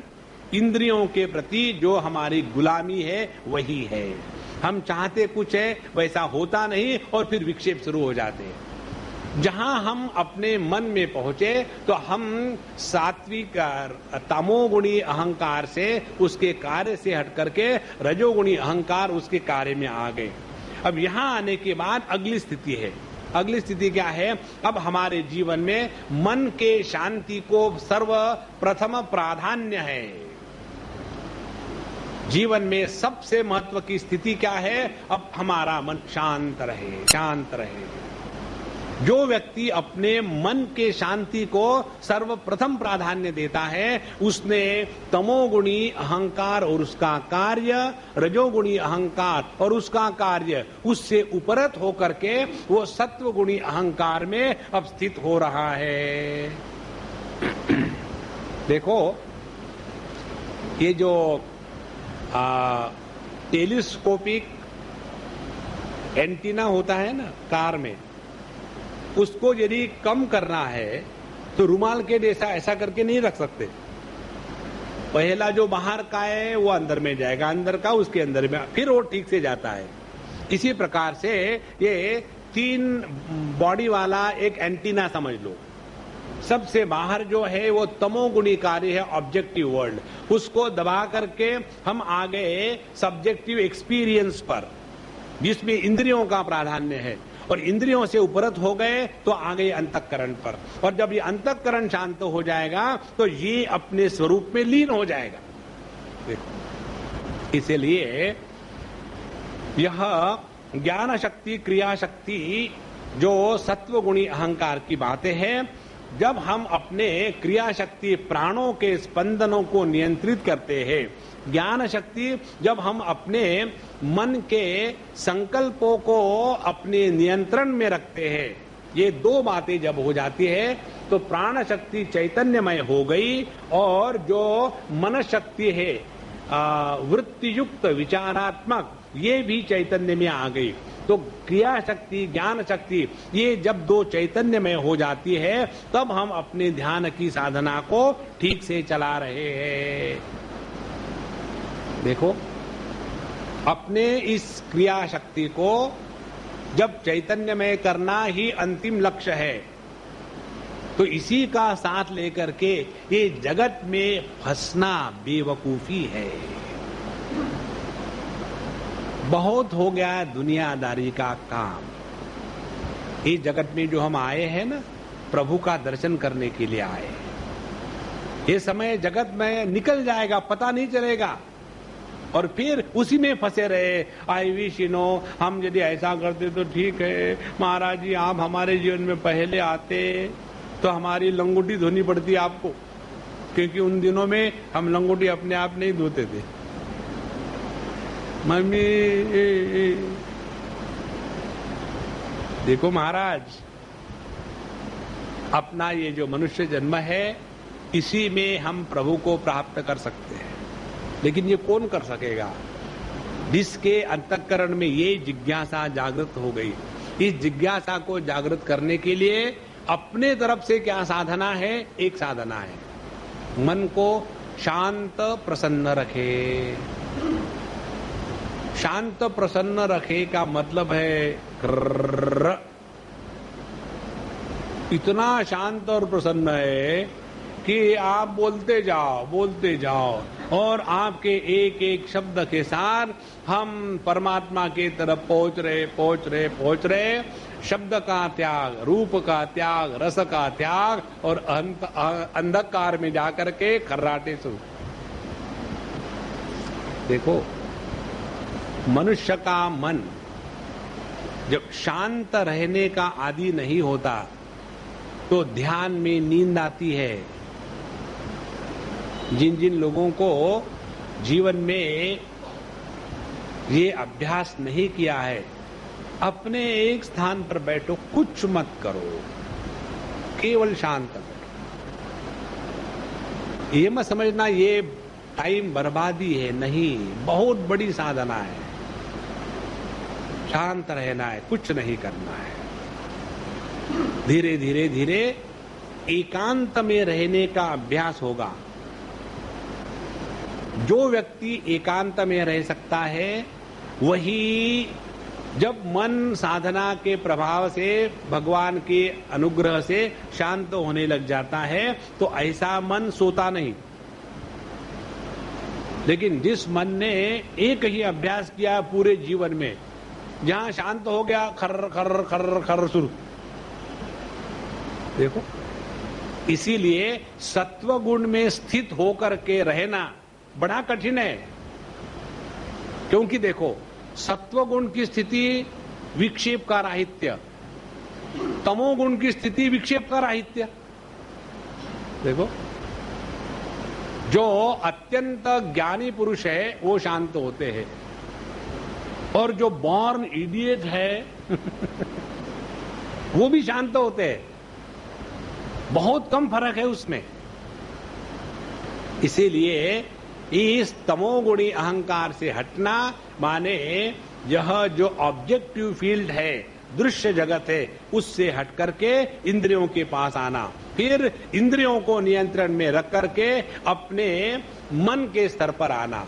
इंद्रियों के प्रति जो हमारी गुलामी है वही है। हम चाहते कुछ है वैसा होता नहीं और फिर विक्षेप शुरू हो जाते हैं। जहां हम अपने मन में पहुंचे तो हम सात्विक तमोगुणी अहंकार से उसके कार्य से हट करके रजोगुणी अहंकार उसके कार्य में आ गए। अब यहां आने के बाद अगली स्थिति है। अगली स्थिति क्या है? अब हमारे जीवन में मन के शांति को सर्वप्रथम प्राधान्य है। जीवन में सबसे महत्व की स्थिति क्या है? अब हमारा मन शांत रहे, शांत रहे। जो व्यक्ति अपने मन के शांति को सर्वप्रथम प्राधान्य देता है उसने तमोगुणी अहंकार और उसका कार्य, रजोगुणी अहंकार और उसका कार्य, उससे उपरत होकर के वो सत्वगुणी अहंकार में अब स्थित हो रहा है। देखो ये जो टेलीस्कोपिक एंटीना होता है ना कार में, उसको यदि कम करना है तो रुमाल के जैसा ऐसा करके नहीं रख सकते। पहला जो बाहर का है वो अंदर में जाएगा, अंदर का उसके अंदर में, फिर वो ठीक से जाता है। इसी प्रकार से ये 3 बॉडी वाला एक एंटीना समझ लो। सबसे बाहर जो है वो तमोगुणी कार्य है, ऑब्जेक्टिव वर्ल्ड, उसको दबा करके हम आ गए सब्जेक्टिव एक्सपीरियंस पर, जिसमें इंद्रियों का प्राधान्य है, और इंद्रियों से उपरत हो गए तो आ गए अंतःकरण पर। और जब ये अंतःकरण शांत हो जाएगा तो ये अपने स्वरूप में लीन हो जाएगा। देखो इसलिए यह ज्ञान शक्ति, क्रिया शक्ति जो सत्वगुणी अहंकार की बातें हैं, जब हम अपने क्रिया शक्ति प्राणों के स्पंदनों को नियंत्रित करते हैं, ज्ञान शक्ति जब हम अपने मन के संकल्पों को अपने नियंत्रण में रखते हैं, ये 2 बातें जब हो जाती है तो प्राण शक्ति चैतन्यमय हो गई, और जो मन शक्ति है वृत्ति युक्त विचारात्मक, ये भी चैतन्य में आ गई। तो क्रिया शक्ति, ज्ञान शक्ति, ये जब 2 चैतन्य में हो जाती है तब हम अपने ध्यान की साधना को ठीक से चला रहे हैं। देखो अपने इस क्रिया शक्ति को जब चैतन्य में करना ही अंतिम लक्ष्य है, तो इसी का साथ लेकर के ये जगत में फंसना बेवकूफी है। बहुत हो गया दुनियादारी का काम। इस जगत में जो हम आए हैं ना, प्रभु का दर्शन करने के लिए आए। ये समय जगत में निकल जाएगा, पता नहीं चलेगा, और फिर उसी में फंसे रहे। आई विश हम यदि ऐसा करते तो ठीक है, महाराज जी आप हमारे जीवन में पहले आते तो हमारी लंगोटी धोनी पड़ती आपको, क्योंकि उन दिनों में हम लंगोटी अपने आप नहीं धोते थे। मम्मी देखो महाराज, अपना ये जो मनुष्य जन्म है इसी में हम प्रभु को प्राप्त कर सकते हैं, लेकिन ये कौन कर सकेगा? जिसके अंतःकरण में ये जिज्ञासा जागृत हो गई। इस जिज्ञासा को जागृत करने के लिए अपने तरफ से क्या साधना है? एक साधना है मन को शांत प्रसन्न रखे। शांत प्रसन्न रखे का मतलब है इतना शांत और प्रसन्न है कि आप बोलते जाओ और आपके एक एक शब्द के साथ हम परमात्मा के तरफ पहुंच रहे। शब्द का त्याग, रूप का त्याग, रस का त्याग और अंधकार में जाकर के खर्राटे शुरू। देखो, मनुष्य का मन जब शांत रहने का आदी नहीं होता तो ध्यान में नींद आती है। जिन जिन लोगों को जीवन में ये अभ्यास नहीं किया है, अपने एक स्थान पर बैठो, कुछ मत करो, केवल शांत बैठो। ये मत समझना ये टाइम बर्बादी है, नहीं, बहुत बड़ी साधना है। शांत रहना है, कुछ नहीं करना है। धीरे धीरे धीरे एकांत में रहने का अभ्यास होगा। जो व्यक्ति एकांत में रह सकता है वही जब मन साधना के प्रभाव से, भगवान के अनुग्रह से शांत होने लग जाता है तो ऐसा मन सोता नहीं। लेकिन जिस मन ने एक ही अभ्यास किया पूरे जीवन में, जहां शांत हो गया खर्र खर्र खर्र खर्र शुरू। देखो, इसीलिए सत्व गुण में स्थित होकर के रहना बड़ा कठिन है। क्योंकि देखो, सत्व गुण की स्थिति विक्षेप का राहित्य, तमोगुण की स्थिति विक्षेप का राहित्य। देखो, जो अत्यंत ज्ञानी पुरुष है वो शांत होते हैं और जो बॉर्न इडियट है वो भी शांत होते हैं। बहुत कम फर्क है उसमें। इसीलिए इस तमोगुणी अहंकार से हटना माने यह जो ऑब्जेक्टिव फील्ड है, दृश्य जगत है, उससे हट करके इंद्रियों के पास आना, फिर इंद्रियों को नियंत्रण में रख करके अपने मन के स्तर पर आना।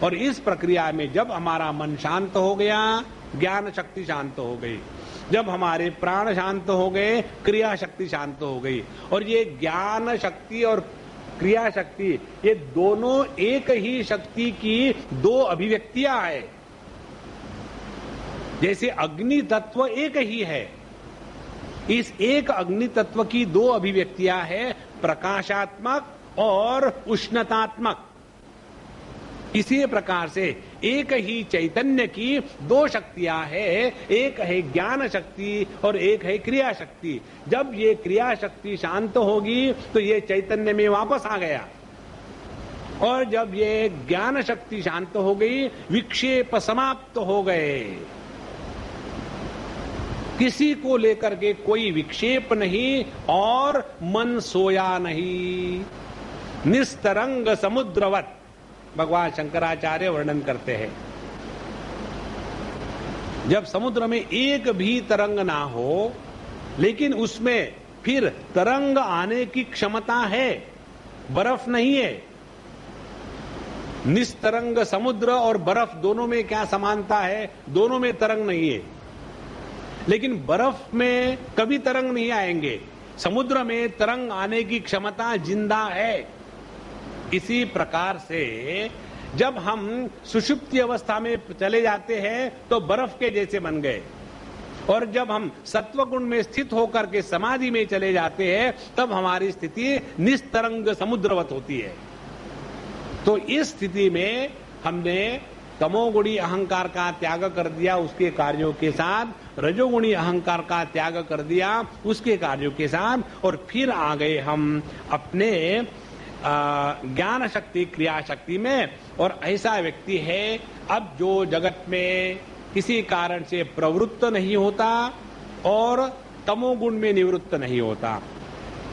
और इस प्रक्रिया में जब हमारा मन शांत हो गया, ज्ञान शक्ति शांत हो गई। जब हमारे प्राण शांत हो गए, क्रिया शक्ति शांत हो गई। और ये ज्ञान शक्ति और क्रिया शक्ति, ये दोनों एक ही शक्ति की दो अभिव्यक्तियां है। जैसे अग्नि तत्व एक ही है, इस एक अग्नि तत्व की दो अभिव्यक्तियां है, प्रकाशात्मक और उष्णतात्मक। इसी प्रकार से एक ही चैतन्य की दो शक्तियां हैं, एक है ज्ञान शक्ति और एक है क्रिया शक्ति। जब ये क्रिया शक्ति शांत होगी तो ये चैतन्य में वापस आ गया, और जब ये ज्ञान शक्ति शांत हो गई, विक्षेप समाप्त हो गए। किसी को लेकर के कोई विक्षेप नहीं और मन सोया नहीं। निस्तरंग समुद्रवत भगवान शंकराचार्य वर्णन करते हैं। जब समुद्र में एक भी तरंग ना हो, लेकिन उसमें फिर तरंग आने की क्षमता है, बर्फ नहीं है। निस्तरंग समुद्र और बर्फ दोनों में क्या समानता है? दोनों में तरंग नहीं है। लेकिन बर्फ में कभी तरंग नहीं आएंगे, समुद्र में तरंग आने की क्षमता जिंदा है। इसी प्रकार से जब हम सुषुप्ति अवस्था में चले जाते हैं तो बर्फ के जैसे बन गए, और जब हम सत्वगुण में स्थित होकर के समाधि में चले जाते हैं तब हमारी स्थिति निस्तरंग समुद्रवत होती है। तो इस स्थिति में हमने तमोगुणी अहंकार का त्याग कर दिया उसके कार्यों के साथ, रजोगुणी अहंकार का त्याग कर दिया उसके कार्यों के साथ, और फिर आ गए हम अपने ज्ञान शक्ति क्रिया शक्ति में। और ऐसा व्यक्ति है अब जो जगत में किसी कारण से प्रवृत्त नहीं होता और तमोगुण में निवृत्त नहीं होता,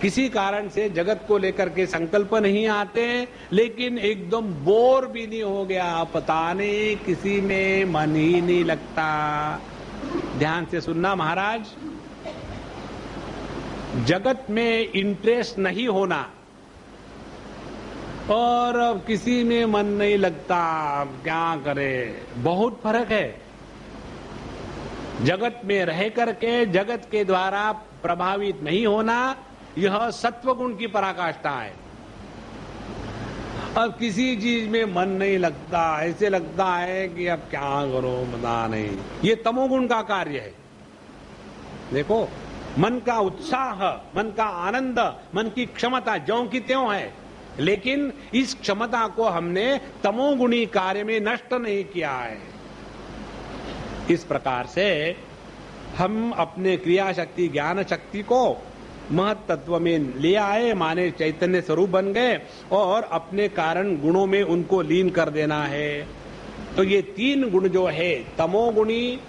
किसी कारण से जगत को लेकर के संकल्प नहीं आते, लेकिन एकदम बोर भी नहीं हो गया, पता नहीं किसी में मन ही नहीं लगता। ध्यान से सुनना महाराज, जगत में इंटरेस्ट नहीं होना और अब किसी में मन नहीं लगता, अब क्या करे। बहुत फर्क है। जगत में रह करके जगत के द्वारा प्रभावित नहीं होना, यह सत्वगुण की पराकाष्ठा है। अब किसी चीज में मन नहीं लगता, ऐसे लगता है कि अब क्या करो पता नहीं, ये तमोगुण का कार्य है। देखो, मन का उत्साह, मन का आनंद, मन की क्षमता ज्यों की त्यों है, लेकिन इस क्षमता को हमने तमोगुणी कार्य में नष्ट नहीं किया है। इस प्रकार से हम अपने क्रिया शक्ति, ज्ञान शक्ति को महत तत्व में ले आए, माने चैतन्य स्वरूप बन गए और अपने कारण गुणों में उनको लीन कर देना है। तो ये तीन गुण जो है, तमोगुणी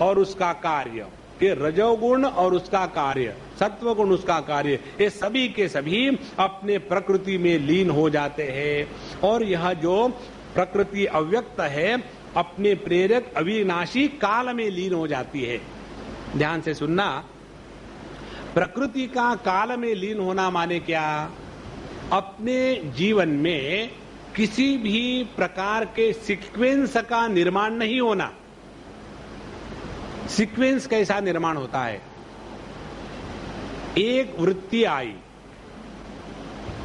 और उसका कार्य, ये रजोगुण और उसका कार्य, सत्वगुण उसका कार्य, ये सभी के सभी अपने प्रकृति में लीन हो जाते हैं। और यह जो प्रकृति अव्यक्त है, अपने प्रेरक अविनाशी काल में लीन हो जाती है। ध्यान से सुनना, प्रकृति का काल में लीन होना माने क्या? अपने जीवन में किसी भी प्रकार के सीक्वेंस का निर्माण नहीं होना। सीक्वेंस कैसा निर्माण होता है? एक वृत्ति आई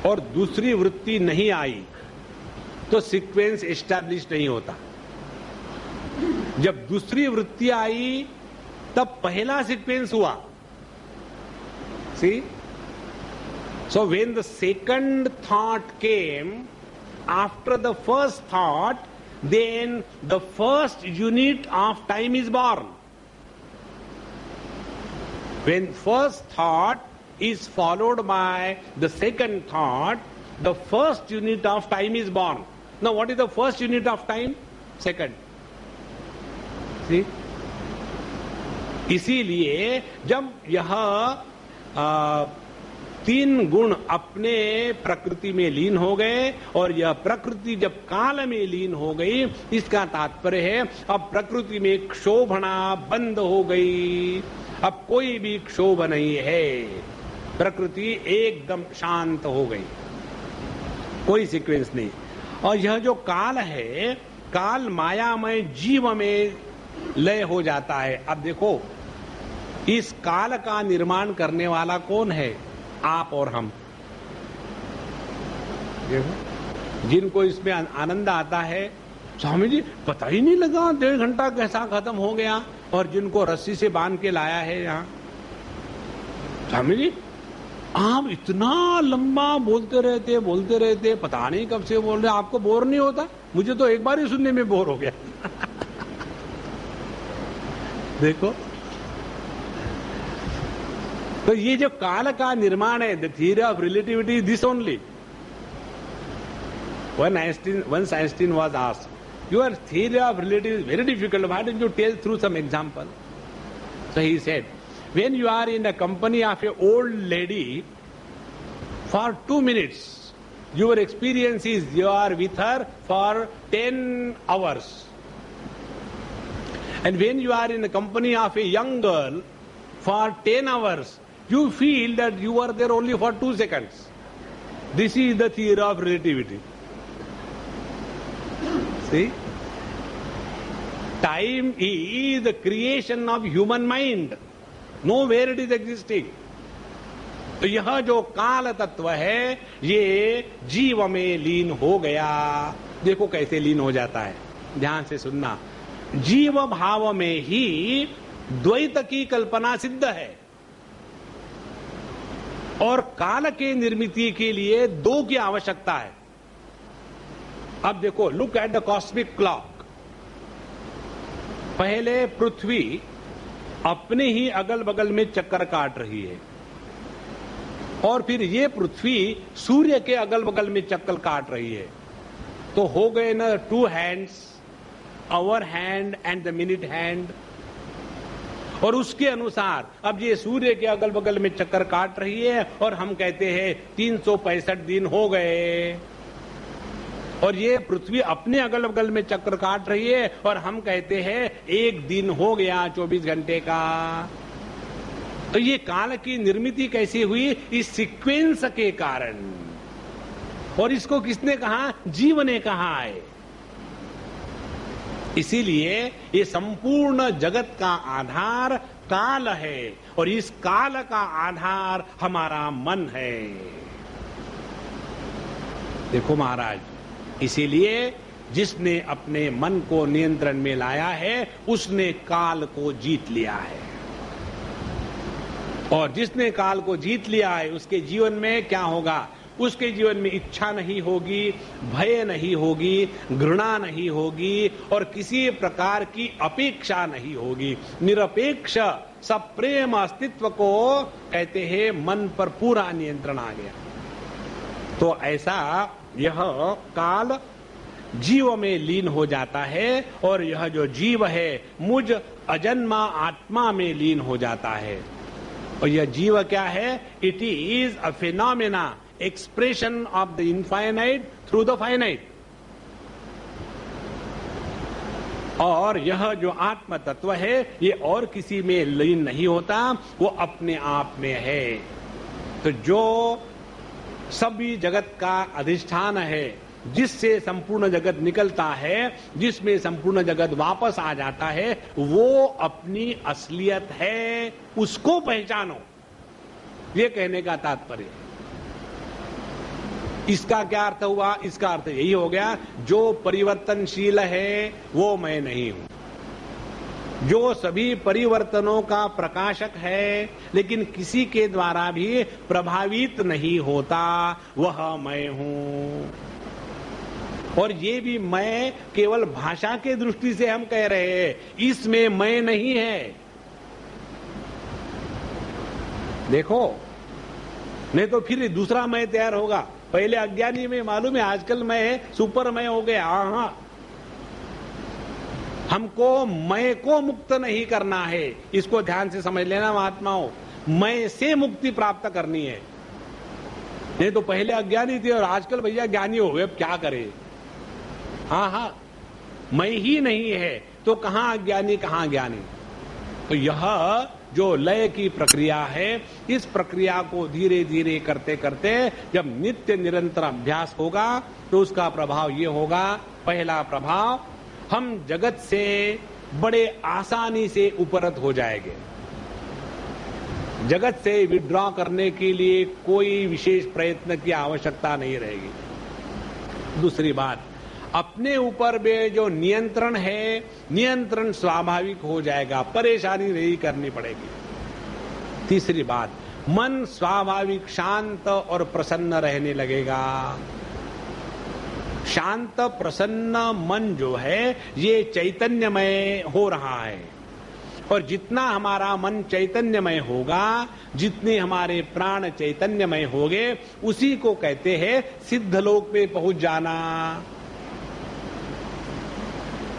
और दूसरी वृत्ति नहीं आई तो सीक्वेंस एस्टैब्लिश नहीं होता। जब दूसरी वृत्ति आई तब पहला सीक्वेंस हुआ। See? So when the second thought came after the first thought, then the first unit of time is born. When first thought is followed by the second thought, the first unit of time is born. Now what is the first unit of time? Second. See? इसीलिए जब यह तीन गुण अपने प्रकृति में लीन हो गए और यह प्रकृति जब काल में लीन हो गई, इसका तात्पर्य है अब प्रकृति में क्षोभना बंद हो गई। अब कोई भी क्षोभ नहीं है, प्रकृति एकदम शांत हो गई, कोई सीक्वेंस नहीं। और यह जो काल है, काल मायामय जीव में लय हो जाता है। अब देखो, इस काल का निर्माण करने वाला कौन है? आप और हम। देखो, जिनको इसमें आनंद आता है, स्वामी जी पता ही नहीं लगा 1.5 घंटा कैसा खत्म हो गया, और जिनको रस्सी से बांध के लाया है यहाँ, स्वामी जी आप इतना लंबा बोलते रहते पता नहीं कब से बोल रहे, आपको बोर नहीं होता? मुझे तो एक बार ही सुनने में बोर हो गया। देखो, तो ये जो काल का निर्माण है, the theory of relativity, this only. Once Einstein was asked, your theory of relativity is very difficult, why don't you tell through some example? So he said, when you are in the company of an old lady for 2 minutes, your experience is you are with her for 10 hours. And when you are in the company of a young girl for 10 hours, you feel that you are there only for 2 seconds. This is the theory of relativity. See? Time is the creation of human mind. Nowhere it is existing. तो यह जो काल तत्व है, ये जीव में लीन हो गया। देखो कैसे लीन हो जाता है, ध्यान से सुनना। जीव भाव में ही द्वैत की कल्पना सिद्ध है, और काल के निर्मिति के लिए 2 की आवश्यकता है। अब देखो, look at the cosmic clock. पहले पृथ्वी अपने ही अगल बगल में चक्कर काट रही है, और फिर ये पृथ्वी सूर्य के अगल बगल में चक्कर काट रही है। तो हो गए ना 2 hands, our hand and the minute hand. और उसके अनुसार अब ये सूर्य के अगल बगल में चक्कर काट रही है, और हम कहते हैं 365 दिन हो गए। और ये पृथ्वी अपने अगल बगल में चक्कर काट रही है, और हम कहते हैं 1 दिन हो गया 24 घंटे का। तो ये काल की निर्मिति कैसी हुई? इस सीक्वेंस के कारण। और इसको किसने कहा? जीव ने कहा है। इसीलिए ये संपूर्ण जगत का आधार काल है और इस काल का आधार हमारा मन है। देखो महाराज, इसीलिए जिसने अपने मन को नियंत्रण में लाया है उसने काल को जीत लिया है, और जिसने काल को जीत लिया है उसके जीवन में क्या होगा? उसके जीवन में इच्छा नहीं होगी, भय नहीं होगी, घृणा नहीं होगी और किसी प्रकार की अपेक्षा नहीं होगी। निरपेक्ष सप्रेम अस्तित्व को कहते हैं मन पर पूरा नियंत्रण आ गया। तो ऐसा यह काल जीव में लीन हो जाता है और यह जो जीव है मुझ अजन्मा आत्मा में लीन हो जाता है। और यह जीव क्या है? It is a phenomena, expression of the infinite through the finite. और यह जो आत्म तत्व है ये और किसी में लीन नहीं होता, वो अपने आप में है। तो जो सभी जगत का अधिष्ठान है, जिससे संपूर्ण जगत निकलता है, जिसमें संपूर्ण जगत वापस आ जाता है, वो अपनी असलियत है, उसको पहचानो। ये कहने का तात्पर्य। इसका क्या अर्थ हुआ? इसका अर्थ यही हो गया, जो परिवर्तनशील है वो मैं नहीं हूं। जो सभी परिवर्तनों का प्रकाशक है लेकिन किसी के द्वारा भी प्रभावित नहीं होता, वह मैं हूं। और ये भी मैं केवल भाषा के दृष्टि से हम कह रहे हैं, इसमें मैं नहीं है। देखो, नहीं तो फिर दूसरा मैं तैयार होगा। पहले अज्ञानी में मालूम है, आजकल मैं सुपर मैं हो गया। हाँ, हमको मैं को मुक्त नहीं करना है, इसको ध्यान से समझ लेना महात्माओं। मैं से मुक्ति प्राप्त करनी है। नहीं तो पहले अज्ञानी थे और आजकल भैया ज्ञानी हो गए, अब क्या करें। हाँ, मैं ही नहीं है तो कहां अज्ञानी कहां ज्ञानी। तो यह जो लय की प्रक्रिया है, इस प्रक्रिया को धीरे धीरे करते करते जब नित्य निरंतर अभ्यास होगा तो उसका प्रभाव ये होगा। पहला प्रभाव, हम जगत से बड़े आसानी से उपरत हो जाएंगे। जगत से विड्रॉ करने के लिए कोई विशेष प्रयत्न की आवश्यकता नहीं रहेगी। दूसरी बात, अपने ऊपर में जो नियंत्रण है, नियंत्रण स्वाभाविक हो जाएगा, परेशानी नहीं करनी पड़ेगी। तीसरी बात, मन स्वाभाविक शांत और प्रसन्न रहने लगेगा। शांत प्रसन्न मन जो है ये चैतन्यमय हो रहा है, और जितना हमारा मन चैतन्यमय होगा, जितने हमारे प्राण चैतन्यमय होंगे, उसी को कहते हैं सिद्धलोक में पहुंच जाना।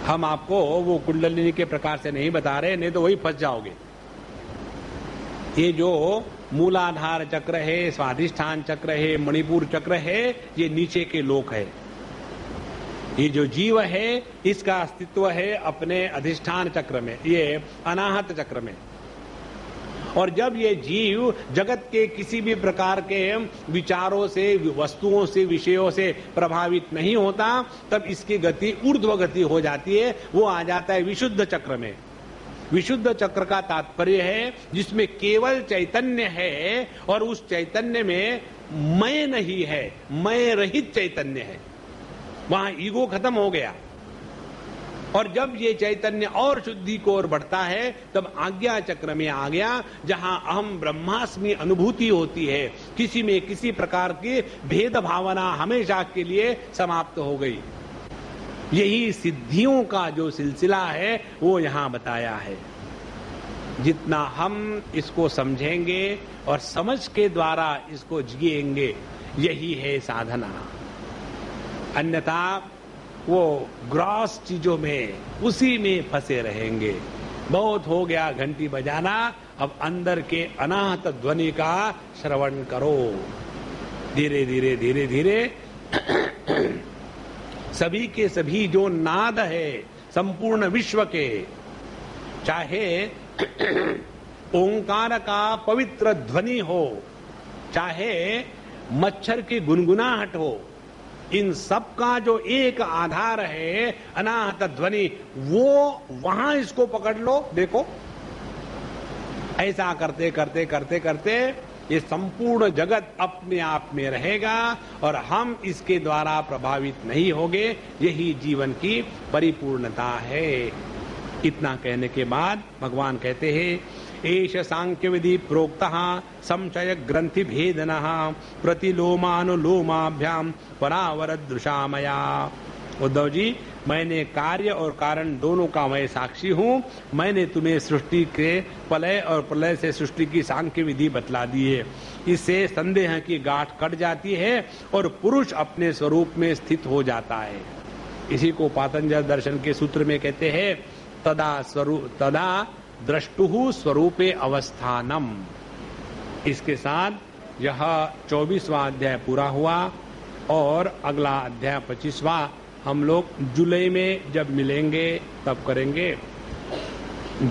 हम आपको वो कुंडलिनी के प्रकार से नहीं बता रहे, नहीं तो वही फंस जाओगे। ये जो मूलाधार चक्र है, स्वाधिष्ठान चक्र है, मणिपुर चक्र है, ये नीचे के लोक है। ये जो जीव है इसका अस्तित्व है अपने अधिष्ठान चक्र में, ये अनाहत चक्र में। और जब ये जीव जगत के किसी भी प्रकार के विचारों से, वस्तुओं से, विषयों से प्रभावित नहीं होता, तब इसकी गति ऊर्ध्व गति हो जाती है। वो आ जाता है विशुद्ध चक्र में। विशुद्ध चक्र का तात्पर्य है जिसमें केवल चैतन्य है और उस चैतन्य में मैं नहीं है, मैं रहित चैतन्य है। वहां ईगो खत्म हो गया। और जब ये चैतन्य और शुद्धि को ओर बढ़ता है तब आज्ञा चक्र में आ गया, जहां अहम ब्रह्मास्मि अनुभूति होती है। किसी में किसी प्रकार की भेद भावना हमेशा के लिए समाप्त हो गई। यही सिद्धियों का जो सिलसिला है वो यहां बताया है। जितना हम इसको समझेंगे और समझ के द्वारा इसको जिएंगे, यही है साधना। अन्यथा वो ग्रॉस चीजों में, उसी में फंसे रहेंगे। बहुत हो गया घंटी बजाना, अब अंदर के अनाहत ध्वनि का श्रवण करो। धीरे धीरे धीरे धीरे सभी के सभी जो नाद है संपूर्ण विश्व के, चाहे ओंकार का पवित्र ध्वनि हो, चाहे मच्छर की गुनगुनाहट हो, इन सब का जो एक आधार है अनाहत ध्वनि, वो वहां इसको पकड़ लो। देखो ऐसा करते करते करते करते ये संपूर्ण जगत अपने आप में रहेगा और हम इसके द्वारा प्रभावित नहीं होंगे। यही जीवन की परिपूर्णता है। इतना कहने के बाद भगवान कहते हैं, एष सांख्य विधि प्रोक्तः संशय ग्रंथि भेदनः प्रतिलोमानुलोमाभ्याम परावरदृशा मया। उद्धव जी, मैंने कार्य और कारण दोनों का मैं साक्षी हूँ। मैंने तुम्हें सृष्टि के प्रलय और प्रलय से सृष्टि की सांख्य विधि बतला दी है। इससे संदेह की गांठ कट जाती है और पुरुष अपने स्वरूप में स्थित हो जाता है। इसी को पातंजल दर्शन के सूत्र में कहते हैं, तदा द्रष्टुः स्वरूपे अवस्थानम। इसके साथ यह 24वां अध्याय पूरा हुआ और अगला अध्याय 25वां हम लोग जुलाई में जब मिलेंगे तब करेंगे।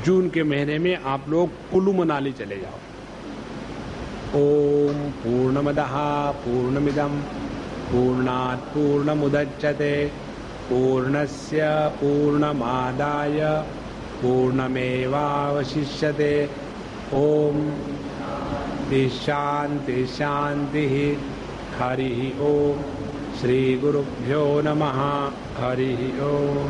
जून के महीने में आप लोग कुल्लू मनाली चले जाओ। ओम पूर्णमदः पूर्णमिदं पूर्णात् पूर्णमुदच्यते पूर्णस्य पूर्णमादाय पूर्णमेवावशिष्यते। ओम शांति शांति। हरि ओम। श्री गुरुभ्यो नमः। हरि ओम।